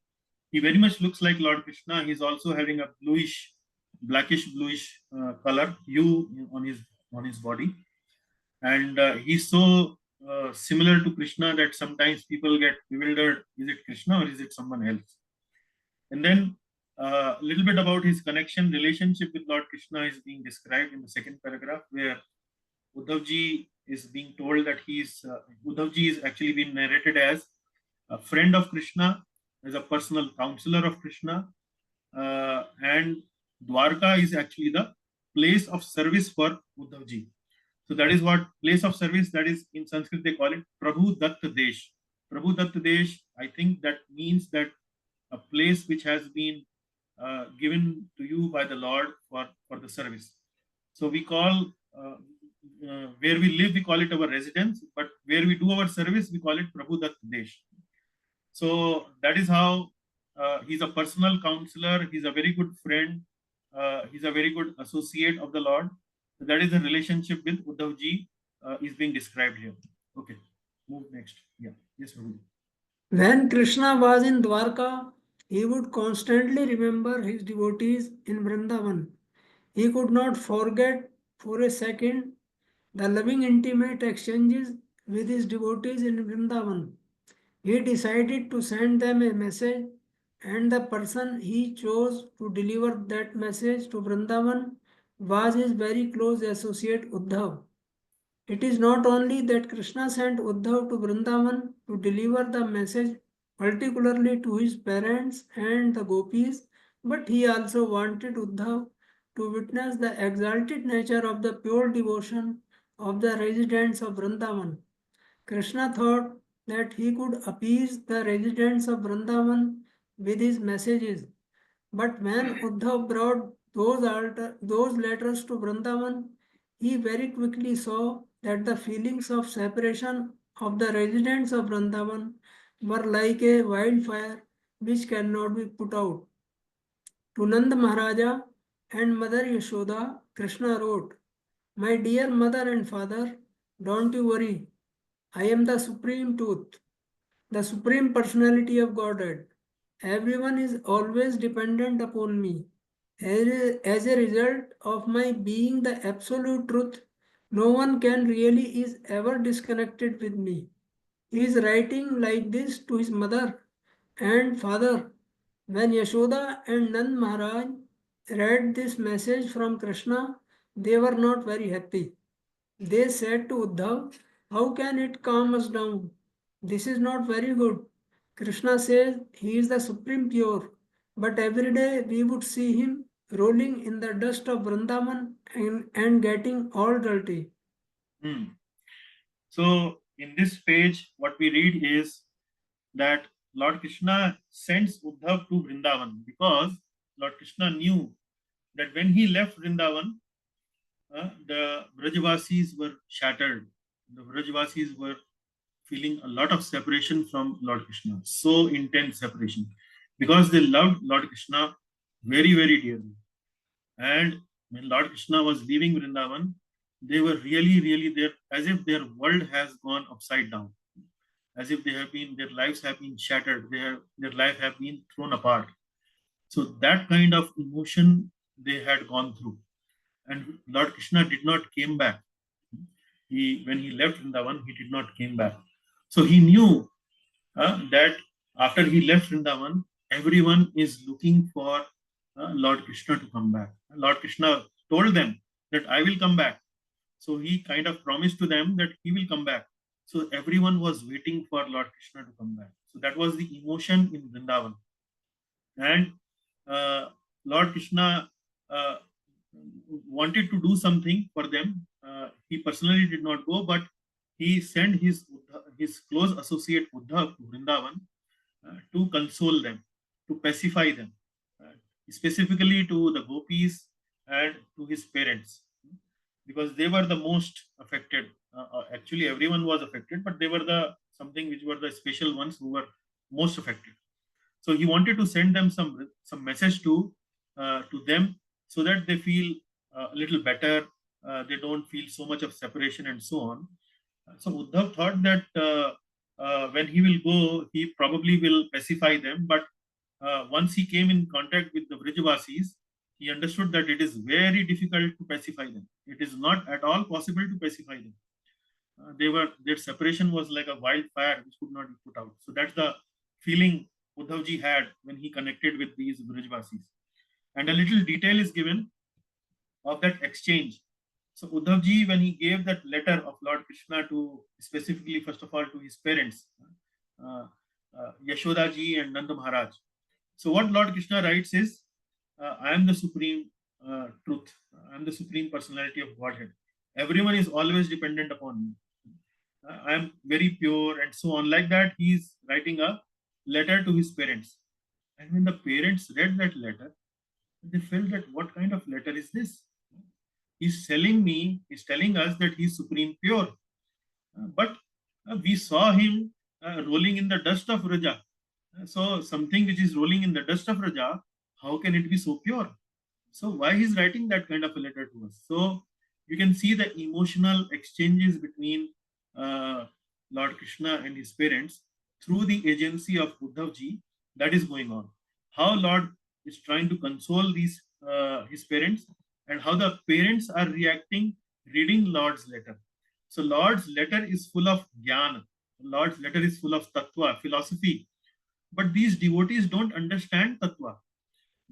He very much looks like Lord Krishna. He's also having a bluish, blackish bluish color hue on his body, and he's so similar to Krishna that sometimes people get bewildered. Is it Krishna or is it someone else? And then a little bit about his relationship with Lord Krishna is being described in the second paragraph, where Uddhavji is being told that Uddhavji is actually being narrated as a friend of Krishna, as a personal counselor of Krishna, and Dwarka is actually the place of service for Uddhavji. So that is what place of service, that is in Sanskrit they call it Prabhu Datt Desh. Prabhu Datt Desh, I think that means that a place which has been given to you by the Lord for the service. So we call where we live, we call it our residence, but where we do our service, we call it Prabhu Datt Desh. So that is how he's a personal counselor, he's a very good friend, he's a very good associate of the Lord. So that is the relationship with Uddhavji is being described here. Okay, move next. Yeah, yes, Prabhu. When Krishna was in Dwarka, he would constantly remember his devotees in Vrindavan. He could not forget for a second the loving intimate exchanges with his devotees in Vrindavan. He decided to send them a message, and the person he chose to deliver that message to Vrindavan was his very close associate Uddhav. It is not only that Krishna sent Uddhav to Vrindavan to deliver the message particularly to his parents and the gopis, but he also wanted Uddhav to witness the exalted nature of the pure devotion of the residents of Vrindavan. Krishna thought that he could appease the residents of Vrindavan with his messages. But when Uddhav brought those letters to Vrindavan, he very quickly saw that the feelings of separation of the residents of Vrindavan were like a wildfire which cannot be put out. To Nanda Maharaja and Mother Yashoda, Krishna wrote, "My dear mother and father, don't you worry. I am the supreme truth, the supreme personality of Godhead. Everyone is always dependent upon me. As a result of my being the absolute truth, no one can really is ever disconnected with me." He is writing like this to his mother and father. When Yashoda and Nand Maharaj read this message from Krishna, they were not very happy. They said to Uddhav, "How can it calm us down? This is not very good." Krishna says he is the supreme pure, but every day we would see him rolling in the dust of Vrindavan and getting all dirty. Hmm. So in this page, what we read is that Lord Krishna sends Uddhav to Vrindavan because Lord Krishna knew that when he left Vrindavan, the Brajavasis were shattered. The Brajavasis were feeling a lot of separation from Lord Krishna, so intense separation, because they loved Lord Krishna very, very dearly. And when Lord Krishna was leaving Vrindavan, they were really, really there, as if their world has gone upside down, as if their lives have been shattered, their life have been thrown apart. So that kind of emotion they had gone through. And Lord Krishna did not came back. When he left Vrindavan, he did not came back. So he knew that after he left Vrindavan, everyone is looking for Lord Krishna to come back. Lord Krishna told them that I will come back. So he kind of promised to them that he will come back. So everyone was waiting for Lord Krishna to come back. So that was the emotion in Vrindavan. And Lord Krishna wanted to do something for them. He personally did not go, but he sent his close associate Uddhav to Vrindavan to console them, to pacify them, specifically to the gopis and to his parents, because they were the most affected. Actually, everyone was affected, but they were the something which were the special ones who were most affected. So he wanted to send them some message to them, so that they feel a little better. They don't feel so much of separation and so on. So Uddhav thought that when he will go, he probably will pacify them. But once he came in contact with the Vrajavasis, he understood that it is very difficult to pacify them. It is not at all possible to pacify them. Their separation was like a wildfire which could not be put out. So that's the feeling Uddhavji had when he connected with these Vrajavasis. And a little detail is given of that exchange. So Uddhavji, when he gave that letter of Lord Krishna to, specifically first of all to his parents, Yashodaji and Nanda Maharaj. So what Lord Krishna writes is, I am the supreme truth. I am the supreme personality of Godhead. Everyone is always dependent upon me. I am very pure and so on. Like that, he is writing a letter to his parents. And when the parents read that letter, they felt that what kind of letter is this? He's telling us that he's supreme pure. But we saw him rolling in the dust of Raja. So something which is rolling in the dust of Raja, how can it be so pure? So why he's writing that kind of a letter to us? So you can see the emotional exchanges between Lord Krishna and his parents through the agency of Uddhavji that is going on. How Lord is trying to console his parents, and how the parents are reacting reading Lord's letter. So Lord's letter is full of jnana. Lord's letter is full of tattva, philosophy. But these devotees don't understand tattva.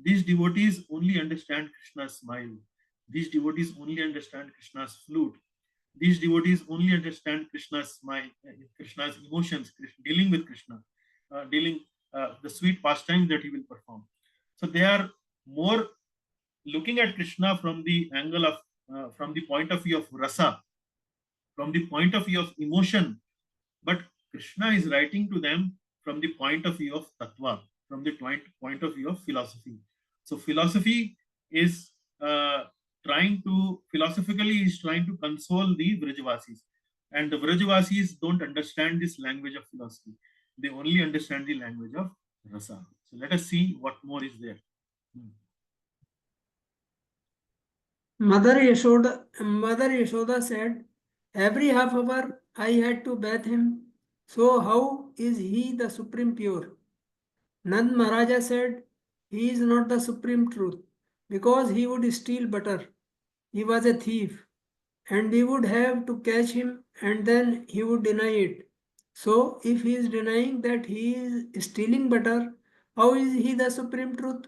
These devotees only understand Krishna's smile. These devotees only understand Krishna's flute. These devotees only understand Krishna's smile, Krishna's emotions, dealing with Krishna, the sweet pastimes that he will perform. So they are more looking at Krishna from the angle of, from the point of view of rasa, from the point of view of emotion. But Krishna is writing to them from the point of view of tattva, from the point of view of philosophy. So philosophy is philosophically is trying to console the Vrajavasis. And the Vrajavasis don't understand this language of philosophy. They only understand the language of rasa. So let us see what more is there. Mother Yashoda said, every half hour I had to bathe him. So how is he the supreme pure? Nand Maharaja said, he is not the supreme truth, because he would steal butter. He was a thief, and we would have to catch him, and then he would deny it. So if he is denying that he is stealing butter, how is he the supreme truth?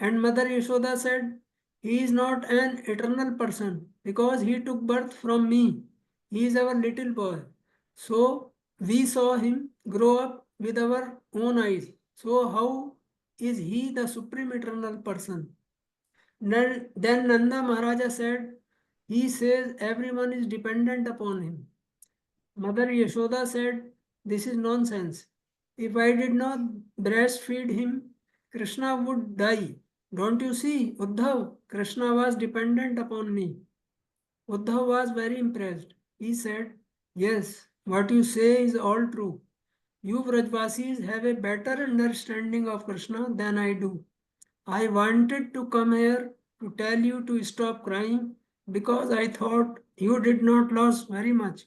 And Mother Yashoda said, he is not an eternal person, because he took birth from me. He is our little boy. So we saw him grow up with our own eyes. So how is he the supreme eternal person? Then Nanda Maharaja said, he says everyone is dependent upon him. Mother Yashoda said, this is nonsense. If I did not breastfeed him, Krishna would die. Don't you see, Uddhav? Krishna was dependent upon me. Uddhav was very impressed. He said, yes, what you say is all true. You Vrajvasis have a better understanding of Krishna than I do. I wanted to come here to tell you to stop crying because I thought you did not lose very much.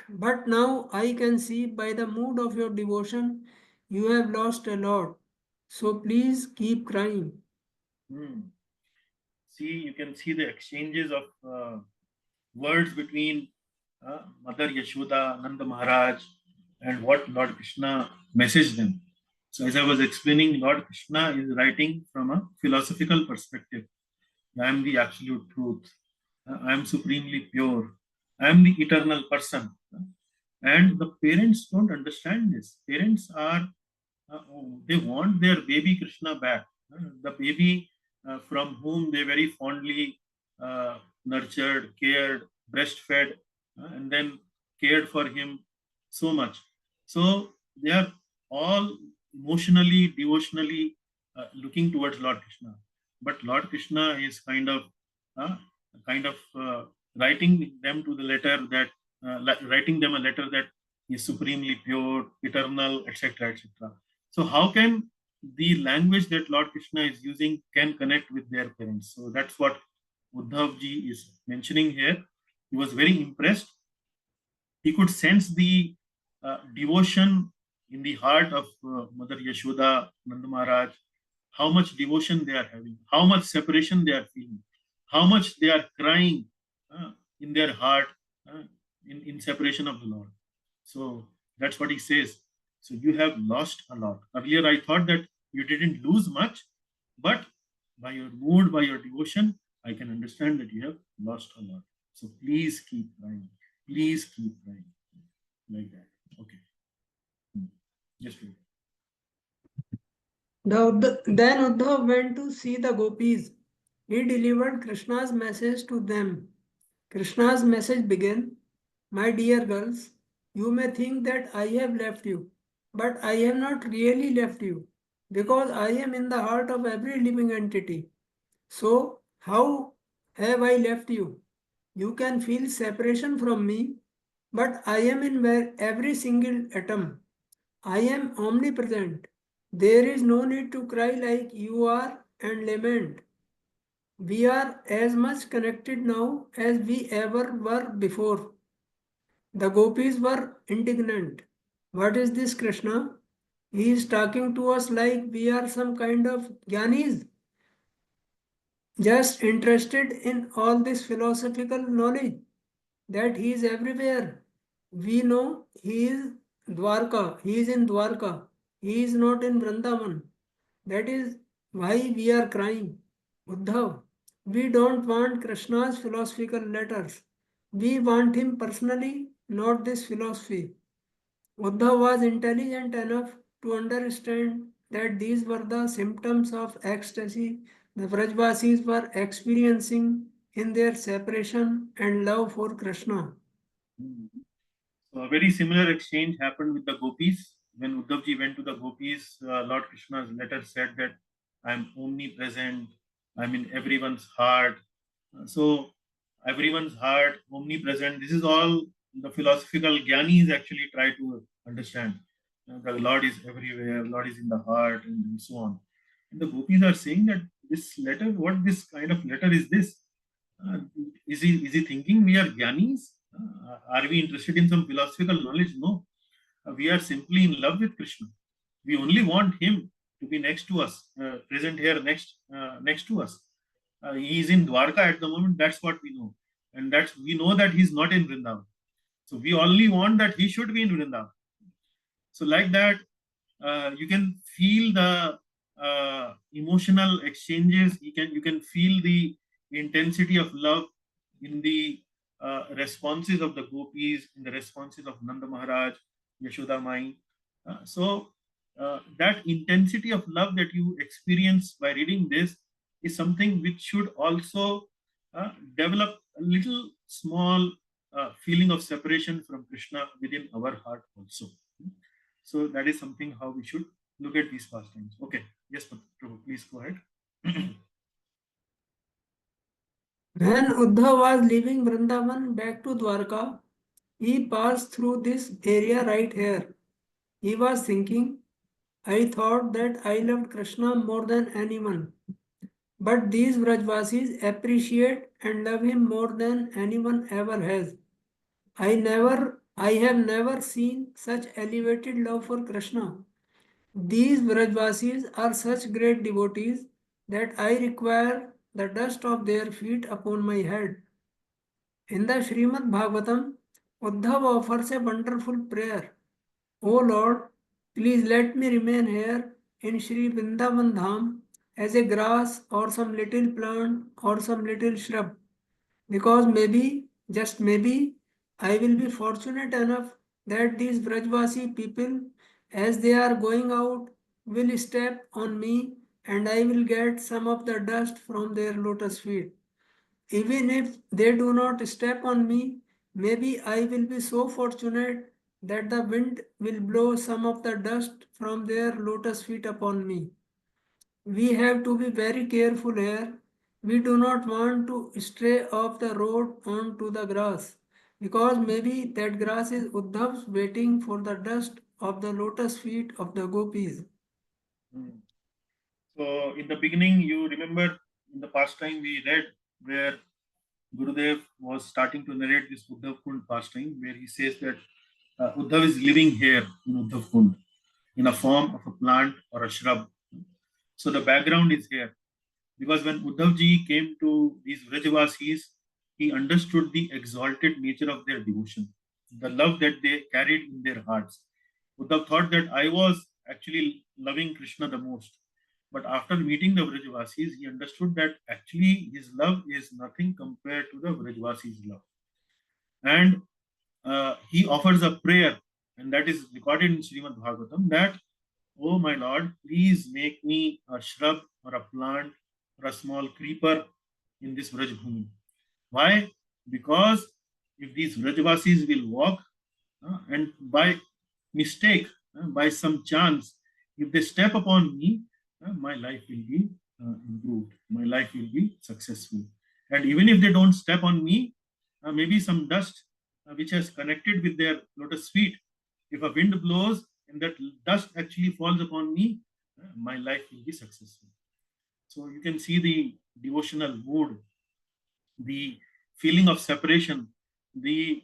But now I can see by the mood of your devotion, you have lost a lot. So please keep crying. See, you can see the exchanges of words between Mother Yashoda, Nanda Maharaj, and what Lord Krishna messaged them. So, as I was explaining, Lord Krishna is writing from a philosophical perspective. I am the absolute truth. I am supremely pure. I am the eternal person. And the parents don't understand this. Parents are, they want their baby Krishna back. The baby from whom they very fondly nurtured, cared, breastfed, and then cared for him so much. So they are all emotionally, devotionally looking towards Lord Krishna. But Lord Krishna is kind of writing them to the letter that writing them a letter that is supremely pure, eternal, etc., etc. So how can the language that Lord Krishna is using can connect with their parents? So that's what Uddhav ji is mentioning here. He was very impressed. He could sense the devotion in the heart of Mother Yashoda, Nanda Maharaj, how much devotion they are having, how much separation they are feeling, how much they are crying in their heart in separation of the Lord. So that's what he says. So you have lost a lot. Earlier I thought that you didn't lose much, but by your mood, by your devotion, I can understand that you have lost a lot. So please keep crying. Please keep crying. Like that. Okay. Just wait. Then Uddhav went to see the gopis. He delivered Krishna's message to them. Krishna's message began, my dear girls, you may think that I have left you, but I have not really left you, because I am in the heart of every living entity. So, how have I left you? You can feel separation from me, but I am in every single atom. I am omnipresent. There is no need to cry like you are and lament. We are as much connected now as we ever were before. The gopis were indignant. What is this, Krishna? He is talking to us like we are some kind of jnanis, just interested in all this philosophical knowledge that he is everywhere. We know he is Dwarka, he is in Dwarka, he is not in Vrindavan. That is why we are crying. Uddhav, we don't want Krishna's philosophical letters. We want him personally, not this philosophy. Uddhav was intelligent enough to understand that these were the symptoms of ecstasy the Vrajvasis were experiencing in their separation and love for Krishna. So a very similar exchange happened with the gopis. When Uddhavji went to the gopis, Lord Krishna's letter said that I'm omnipresent, I'm in everyone's heart. So everyone's heart, omnipresent, this is all the philosophical jnanis actually try to understand. The Lord is everywhere, Lord is in the heart, and so on. And the gopis are saying that this letter, what this kind of letter is this? Is he thinking we are jnanis? Are we interested in some philosophical knowledge? No. We are simply in love with Krishna. We only want him to be next to us, present here next to us. He is in Dwarka at the moment. That's what we know, and we know that he's not in Vrindavan. So we only want that he should be in Vrindavan. So like that, you can feel the emotional exchanges. You can feel the intensity of love in the responses of the gopis, in the responses of Nanda Maharaj, Yashoda Mai. So that intensity of love that you experience by reading this is something which should also develop a little small feeling of separation from Krishna within our heart also. So that is something how we should look at these pastimes. Okay, yes, Prabhu, please go ahead. When Uddhav was leaving Vrindavan back to Dwarka, he passed through this area right here. He was thinking, I thought that I loved Krishna more than anyone. But these Vrajvasis appreciate and love him more than anyone ever has. I have never seen such elevated love for Krishna. These Vrajvasis are such great devotees that I require the dust of their feet upon my head. In the Srimad Bhagavatam, Uddhav offers a wonderful prayer. O Lord, please let me remain here in Sri Vrindavan Dham as a grass or some little plant or some little shrub, because maybe, just maybe, I will be fortunate enough that these Vrajvasi people, as they are going out, will step on me and I will get some of the dust from their lotus feet. Even if they do not step on me, maybe I will be so fortunate that the wind will blow some of the dust from their lotus feet upon me. We have to be very careful here. We do not want to stray off the road onto the grass, because maybe that grass is Uddhav's waiting for the dust of the lotus feet of the gopis. So in the beginning, you remember in the past time we read where Gurudev was starting to narrate this Uddhav Kund pastime, where he says that Uddhav is living here in Uddhav Kund in a form of a plant or a shrub. So the background is here, because when Uddhavji came to these Vrajavasis, he understood the exalted nature of their devotion, the love that they carried in their hearts. Uddhav thought that I was actually loving Krishna the most. But after meeting the Vrajavasis, he understood that actually his love is nothing compared to the Vrajavasis' love. And he offers a prayer, and that is recorded in Srimad Bhagavatam, that, oh my Lord, please make me a shrub or a plant or a small creeper in this Vrajbhumi. Why? Because if these Vrajavasis will walk and by mistake, by some chance, if they step upon me, my life will be improved, my life will be successful. And even if they don't step on me, maybe some dust which has connected with their lotus feet, if a wind blows and that dust actually falls upon me, my life will be successful. So you can see the devotional mood, the feeling of separation, the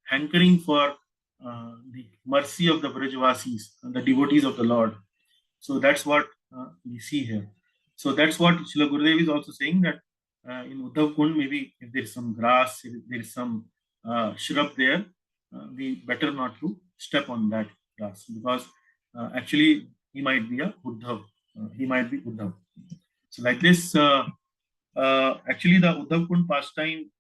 hankering for the mercy of the Vrajavasis, the devotees of the Lord. So that's what we see here. So that's what Srila Gurudev is also saying, that in Uddhav Kund, maybe if there is some grass, if there is some shrub there, we better not to step on that grass, because actually he might be a Uddhav. He might be Uddhav. So like this, actually the Uddhav Kund pastime,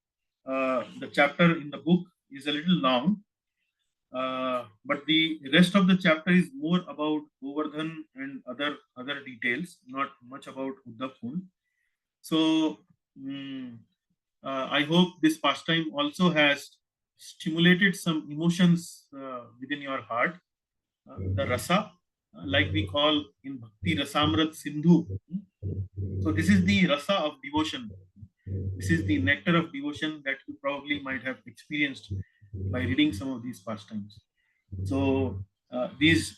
the chapter in the book is a little long. But the rest of the chapter is more about Govardhan and other details, not much about Uddhav Kund. So I hope this pastime also has stimulated some emotions within your heart. The rasa, like we call in Bhakti Rasamrat Sindhu. So this is the rasa of devotion. This is the nectar of devotion that you probably might have experienced by reading some of these pastimes. So these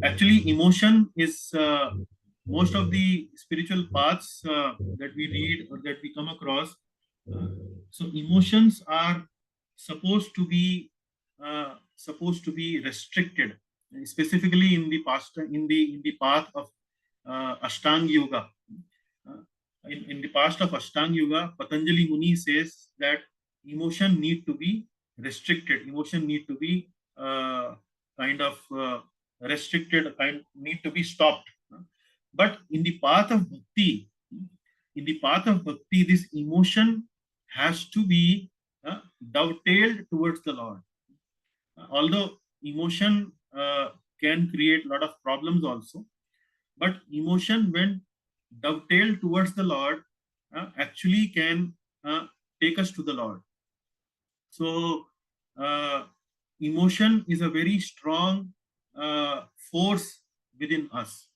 actually emotion is most of the spiritual paths that we read or that we come across. So emotions are supposed to be restricted, specifically in the past in the path of Ashtanga Yoga. In the past of Ashtanga Yoga, Patanjali Muni says that emotion need to be restricted. Emotion need to be restricted, need to be stopped. But in the path of bhakti, this emotion has to be dovetailed towards the Lord. Although emotion can create a lot of problems also, but emotion, when dovetail towards the Lord actually can take us to the Lord. So, emotion is a very strong force within us.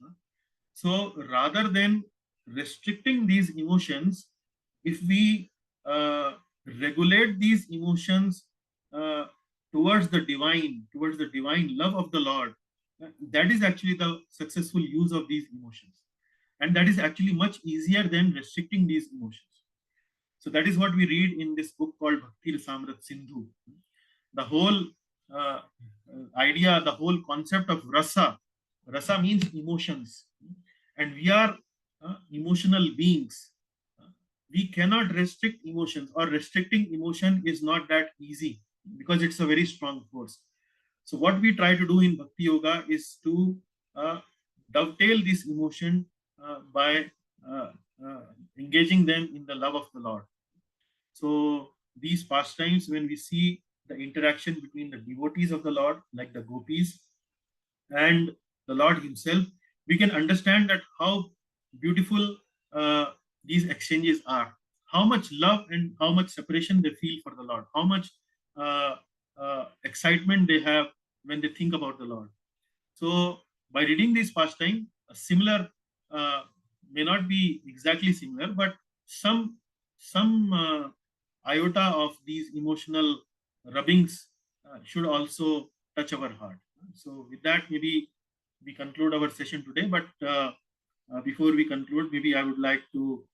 So, rather than restricting these emotions, if we regulate these emotions uh, towards the divine love of the Lord, that is actually the successful use of these emotions. And that is actually much easier than restricting these emotions. So that is what we read in this book called Bhakti Rasamrit Sindhu. The whole uh, idea, the whole concept of rasa. Rasa means emotions. And we are emotional beings. We cannot restrict emotions, or restricting emotion is not that easy because it's a very strong force. So what we try to do in Bhakti Yoga is to dovetail this emotion by engaging them in the love of the Lord. So these pastimes, when we see the interaction between the devotees of the Lord, like the gopis, and the Lord Himself, we can understand that how beautiful these exchanges are, how much love and how much separation they feel for the Lord, how much excitement they have when they think about the Lord. So by reading this pastime, a similar may not be exactly similar, but some iota of these emotional rubbings should also touch our heart. So with that, maybe we conclude our session today. But before we conclude, maybe I would like to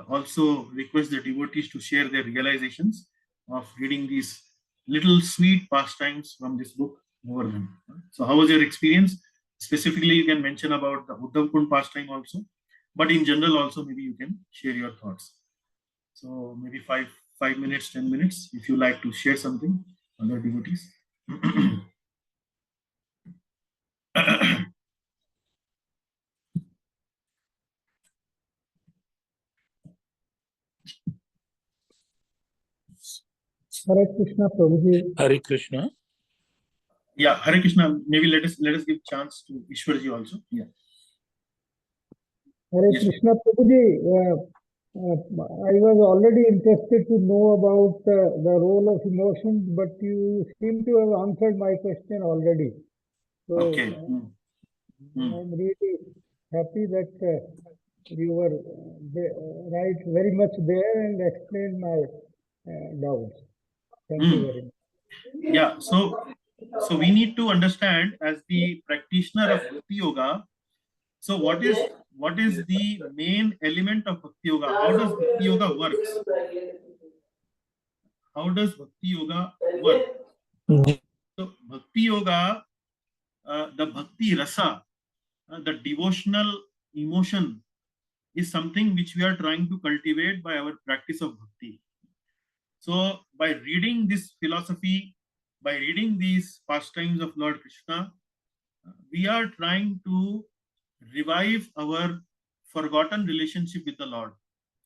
also request the devotees to share their realizations of reading these little sweet pastimes from this book, Govardhana. So how was your experience? Specifically, you can mention about the Uddhav Kund pastime also, but in general also maybe you can share your thoughts. So maybe 5 minutes, 10 minutes, if you like to share something, other devotees. Hare Krishna, Prabhuji. Hare Krishna. Yeah, Hare Krishna. Maybe let us give chance to Ishwarji also. Yeah. Hare Yes. Krishna, Prabhuji. I was already interested to know about the role of emotions, but you seem to have answered my question already. So Okay. I'm really happy that you were right very much there and explained my doubts. Thank you very much. Yeah. So we need to understand, as the practitioner of Bhakti Yoga, so what is the main element of Bhakti Yoga? How does Bhakti Yoga works? How does Bhakti Yoga work? So Bhakti Yoga, the Bhakti Rasa, the devotional emotion is something which we are trying to cultivate by our practice of Bhakti. So by reading this philosophy, by reading these pastimes of Lord Krishna, we are trying to revive our forgotten relationship with the Lord.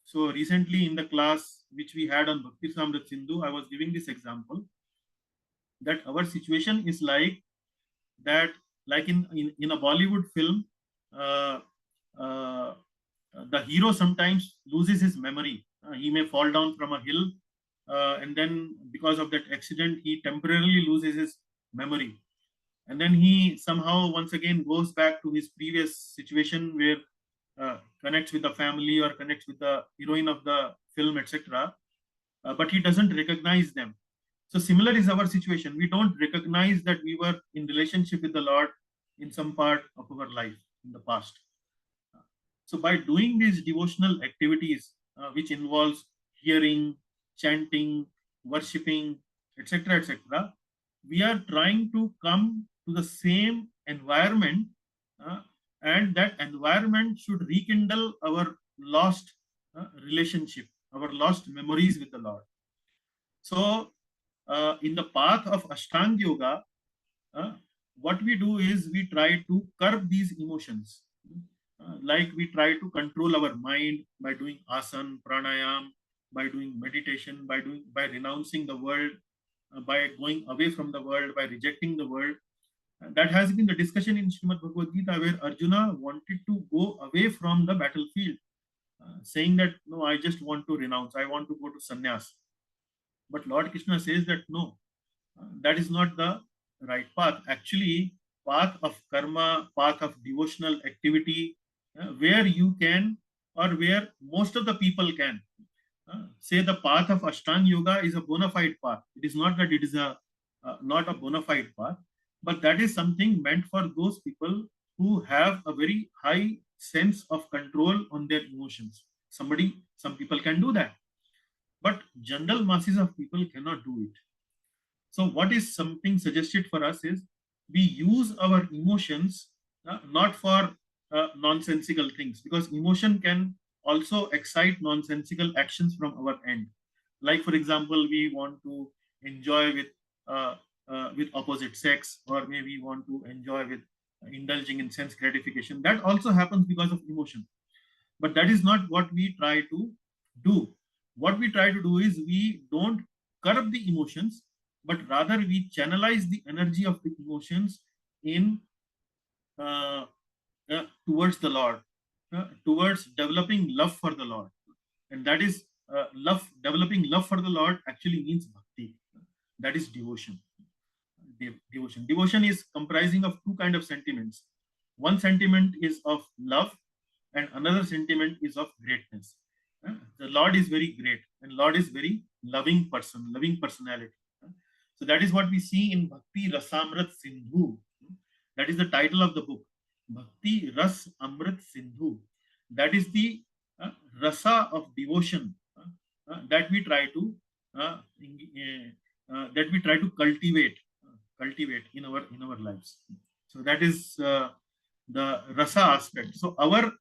So recently in the class which we had on Bhakti Samrat Sindhu, I was giving this example that our situation is like that, like in a Bollywood film, uh, uh, the hero sometimes loses his memory. He may fall down from a hill, and then because of that accident, he temporarily loses his memory. And then he somehow once again goes back to his previous situation where connects with the family or connects with the heroine of the film, etc. But he doesn't recognize them. So similar is our situation. We don't recognize that we were in relationship with the Lord in some part of our life in the past. So by doing these devotional activities, which involves hearing, chanting, worshipping, etc., etc., we are trying to come to the same environment, and that environment should rekindle our lost relationship, our lost memories with the Lord. So, in the path of Ashtanga Yoga, what we do is we try to curb these emotions. Like we try to control our mind by doing asana, pranayam, by doing meditation, by renouncing the world, by going away from the world, by rejecting the world. That has been the discussion in Srimad Bhagavad Gita, where Arjuna wanted to go away from the battlefield, saying that, no, I just want to renounce, I want to go to sannyas. But Lord Krishna says that no, that is not the right path. Actually, path of karma, path of devotional activity, where you can, or where most of the people can. Say the path of Ashtanga Yoga is a bona fide path. It is not that it is a not a bona fide path, but that is something meant for those people who have a very high sense of control on their emotions. Some people can do that, but general masses of people cannot do it. So what is something suggested for us is we use our emotions not for nonsensical things, because emotion can also excite nonsensical actions from our end. Like, for example, we want to enjoy with opposite sex, or maybe want to enjoy with indulging in sense gratification. That also happens because of emotion. But that is not what we try to do. What we try to do is we don't curb the emotions, but rather we channelize the energy of the emotions in towards the Lord, towards developing love for the Lord. And that is developing love for the Lord actually means bhakti. That is devotion. Devotion is comprising of two kinds of sentiments. One sentiment is of love, and another sentiment is of greatness. The Lord is very great, and Lord is very loving person, loving personality. So that is what we see in Bhakti Rasamrit Sindhu. That is the title of the book, Bhakti Ras Amrit Sindhu. That is the rasa of devotion that we try to cultivate in our lives. So that is the rasa aspect. So our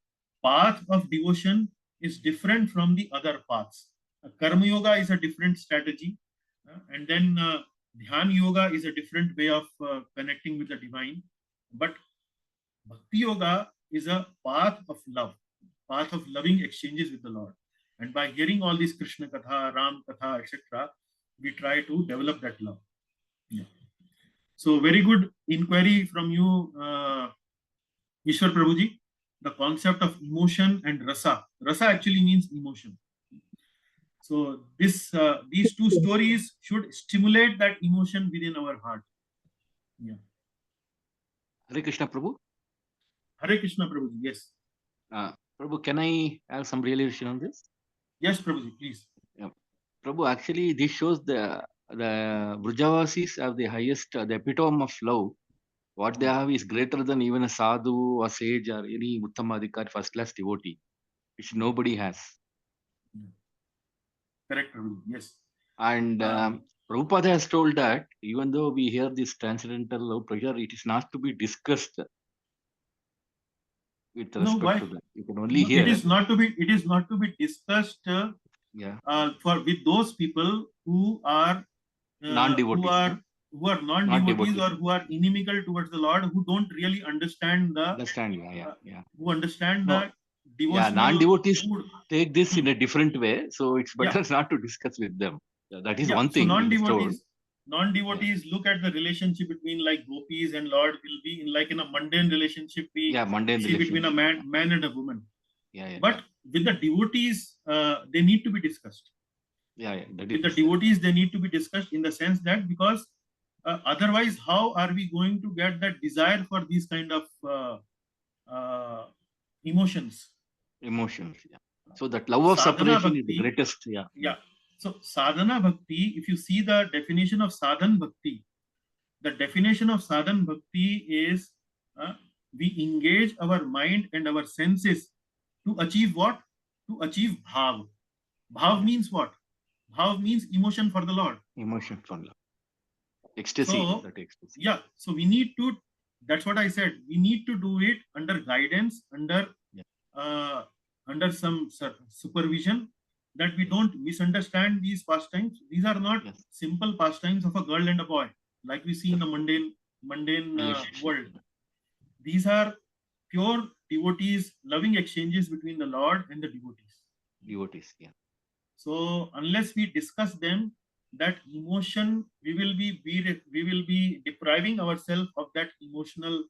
path of devotion is different from the other paths. Karma yoga is a different strategy, and then Dhyan yoga is a different way of connecting with the divine. But Bhakti yoga is a path of love, path of loving exchanges with the Lord. And by hearing all these Krishna Katha, Ram Katha, etc., we try to develop that love. Yeah. So very good inquiry from you, Ishwar Prabhuji. The concept of emotion and rasa. Rasa actually means emotion. So these two stories should stimulate that emotion within our heart. Yeah. Hare Krishna Prabhu. Hare Krishna Prabhuji, yes. Prabhu, can I have some realization on this? Yes, Prabhuji, please. Yeah. Prabhu, actually this shows the Brujavasis have the highest, the epitome of love. What they have is greater than even a sadhu or sage or any Uttamadikar first class devotee, which nobody has. Correct, Prabhuji, yes. And Prabhupada has told that even though we hear this transcendental love pressure, it is not to be discussed with respect to that. You can only hear. It is not to be discussed with those people who are non-devotees. Who are non-devotees or who are inimical towards the Lord, who don't really understand the who understand the devotional non-devotees mood. Take this in a different way, so it's better not to discuss with them. That is one thing. So non-devotees look at the relationship between like gopis and Lord will be in a mundane relationship between a man and a woman. But with the devotees, they need to be discussed. With the devotees, they need to be discussed in the sense that because otherwise, how are we going to get that desire for these kind of emotions? So that love of separation is the greatest. So sadhana bhakti, if you see the definition of sadhan bhakti, the definition of sadhan bhakti is we engage our mind and our senses to achieve what? To achieve bhav. Bhav means what? Bhav means emotion for the Lord. Emotion for Lord. Ecstasy. So we need to, that's what I said, we need to do it under guidance, under some supervision, that we don't misunderstand these pastimes. These are not simple pastimes of a girl and a boy, like we see in the mundane world. These are pure devotees, loving exchanges between the Lord and the devotees. Devotees, So unless we discuss them, that emotion, we will be depriving ourselves of that emotional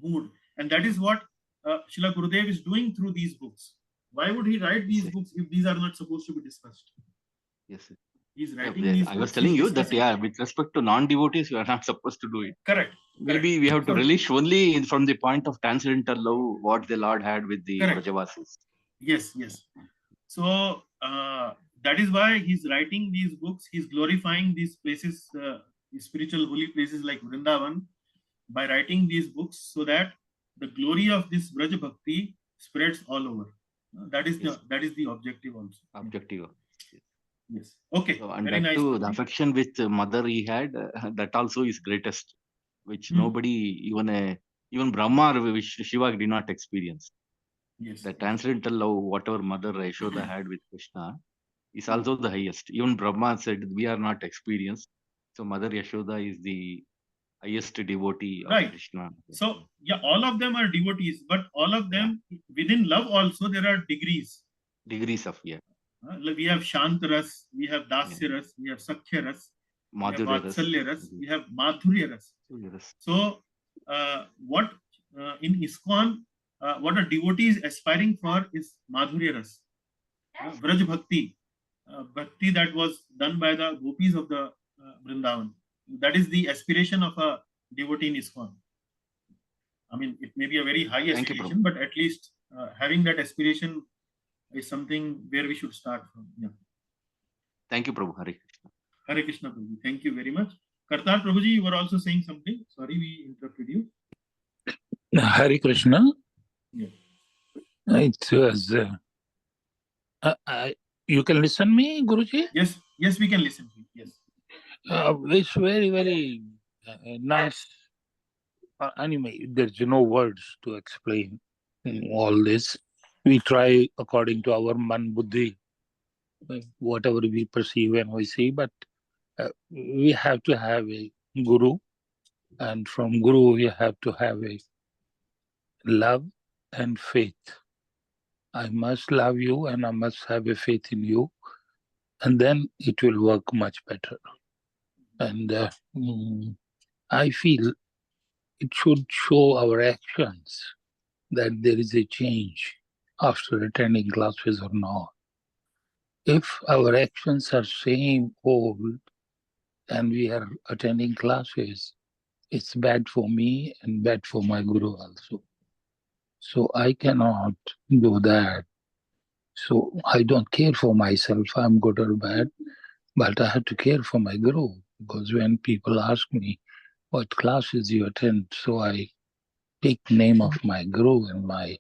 mood. And that is what Srila Gurudev is doing through these books. Why would he write these books if these are not supposed to be discussed? Yes, sir. He's Yeah, writing these I books. was telling he's you that, discussing- with respect to non-devotees, you are not supposed to do it. Correct. Maybe we have to relish only from the point of transcendental love what the Lord had with the Correct. Brajavasis. Yes. So that is why he's writing these books. He's glorifying these places, these spiritual holy places like Vrindavan, by writing these books, so that the glory of this Braj Bhakti spreads all over. That is Yes. the objective also. Objective. Yes. Okay. So, and Very that nice. too, the affection with mother he had, that also is greatest, which nobody, even Brahma, which Shiva did not experience. Yes. The transcendental love, whatever mother Yashoda had with Krishna, is also the highest. Even Brahma said, we are not experienced. So Mother Yashoda is the highest devotee of Right. Krishna. So yeah, all of them are devotees, but all of them within love also there are degrees. Degrees of, yeah. Like we have Shantaras, we have Dasyaras, we have Sakhyaras, we have Madhurya Ras. Vatsalyaras, we have Madhuryaras. Yes. So what in ISKCON, what a devotee is aspiring for is Madhuryaras, Vraj Bhakti, Bhakti that was done by the gopis of the Vrindavan. That is the aspiration of a devotee in ISKCON. I mean, it may be a very high Thank you, aspiration, but at least having that aspiration is something where we should start from. Yeah. Thank you, Prabhu. Hare Krishna. Hare Krishna, Prabhu. Thank you very much. Kartar Prabhuji, you were also saying something. Sorry, we interrupted you. Hare Krishna. Yeah. It was. You can listen me, Guruji? Yes, we can listen to you. Yes. It's very, very nice. Anyway, there's no words to explain all this. We try according to our man buddhi, whatever we perceive and we see, but we have to have a guru, and from guru we have to have a love and faith. I must love you and I must have a faith in you, and then it will work much better. And I feel it should show our actions that there is a change after attending classes or not. If our actions are same old and we are attending classes, it's bad for me and bad for my guru also. So I cannot do that. So I don't care for myself, I'm good or bad, but I have to care for my guru, because when people ask me what classes you attend, so I take name of my guru and my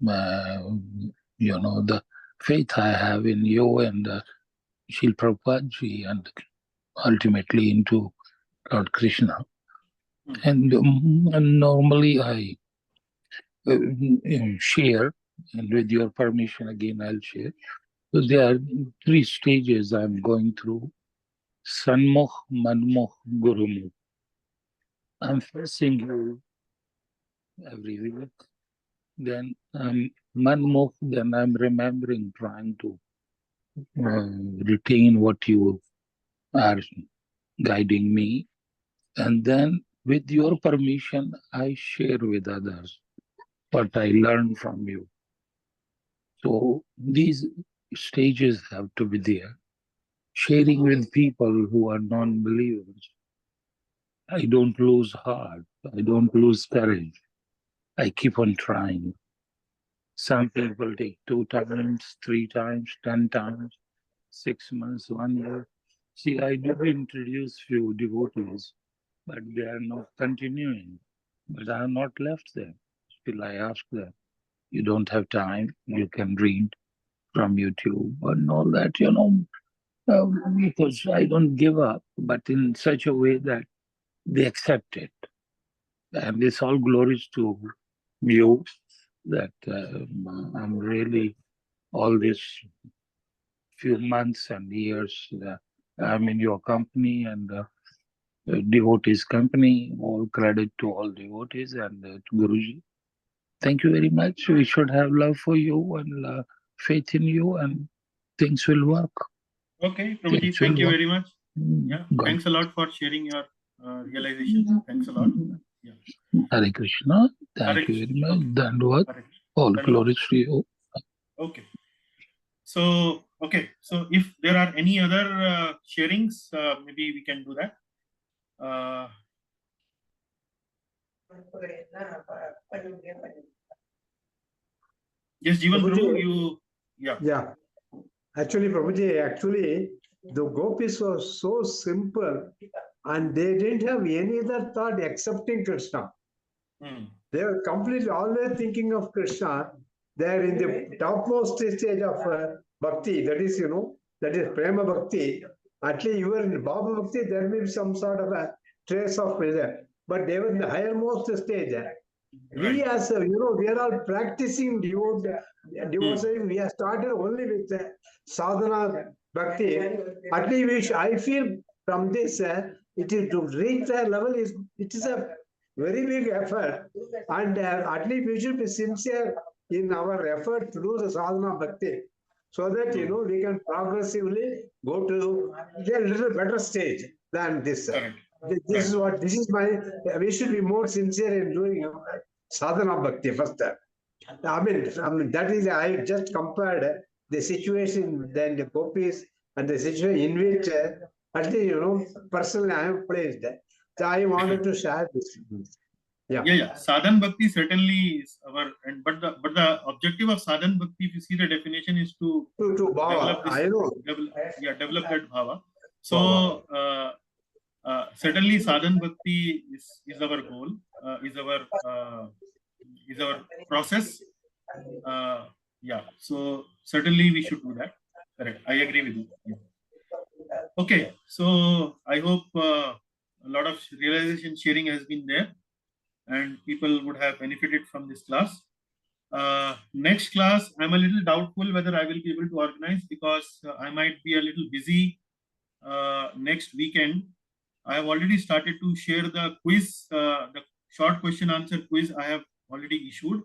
the faith I have in you and Srila Prabhupada and ultimately into Lord Krishna. And normally I share, and with your permission again I'll share. So there are 3 stages I'm going through: Sanmukh, Manmukh, Gurumukh. I'm facing you every week. Then Manmukh, then I'm remembering, trying to retain what you are guiding me. And then with your permission, I share with others what I learned from you. So these stages have to be there. Sharing with people who are non-believers. I don't lose heart. I don't lose courage. I keep on trying. Some people take 2 times, 3 times, 10 times, 6 months, 1 year. See, I did introduce few devotees, but they are not continuing. But I have not left them. Still, I ask them, you don't have time, you can read from YouTube and all that, because I don't give up, but in such a way that they accept it. And it's all glories to you that I'm really, all these few months and years, I'm in your company and devotees company. All credit to all devotees and to Guruji. Thank you very much. We should have love for you and faith in you, and things will work. Okay, Prabhuji, Actual thank you one. very much. Yeah, God. thanks a lot for sharing your realizations. Thanks a lot. Yeah. Hare Krishna. Thank Hare you very Krishna. much. Okay. Dandavad. Hare Krishna. All Dandavad. glories to you. Okay. So, so if there are any other sharings, maybe we can do that. Yes, Jivan Prabhuji. Prabhu, you, yeah. Yeah. Actually, Prabhuji, the gopis were so simple and they didn't have any other thought excepting Krishna. They were completely always thinking of Krishna. They are in the topmost stage of bhakti. That is, that is prema bhakti. At least you were in Bhava bhakti, there may be some sort of a trace of pleasure. But they were in the highermost stage. We as, we are all practicing devotion. We have started only with sadhana bhakti. At least I feel from this, it is to reach that level, it is a very big effort. And at least we should be sincere in our effort to do the sadhana bhakti. So that, we can progressively go to a little better stage than this. This is my, we should be more sincere in doing sadhana bhakti first. I mean, that is, I just compared the situation then the gopis and the situation in which, at least, personally I am placed. So I wanted to share this. Yeah. Sadhan Bhakti certainly is our, but the objective of Sadhan Bhakti, if you see the definition, is to develop this, develop that bhava. So certainly Sadhan Bhakti is our goal, is our process. So certainly we should do that. Correct. I agree with you. Yeah. Okay, so I hope a lot of realization sharing has been there, and people would have benefited from this class. Next class, I'm a little doubtful whether I will be able to organize because I might be a little busy next weekend. I have already started to share the quiz, the short question answer quiz I have already issued.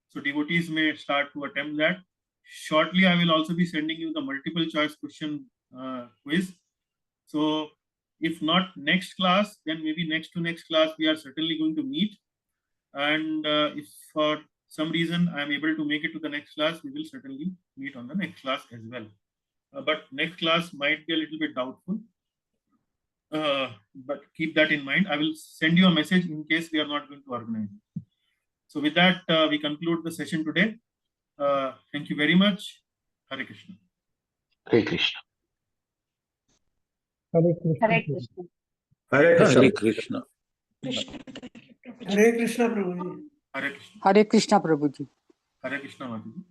So devotees may start to attempt that. Shortly, I will also be sending you the multiple choice question quiz. So if not next class, then maybe next to next class, we are certainly going to meet. And if for some reason I am able to make it to the next class, we will certainly meet on the next class as well. But next class might be a little bit doubtful. But keep that in mind. I will send you a message in case we are not going to organize. So with that, we conclude the session today. Thank you very much. Hare Krishna. Hare Krishna. Hare Krishna. Hare Krishna. Hare Krishna. Hare Krishna. Hare Krishna, Prabhuji. Hare Krishna. Hare Krishna, Prabhuji. Hare Krishna, Madhuji.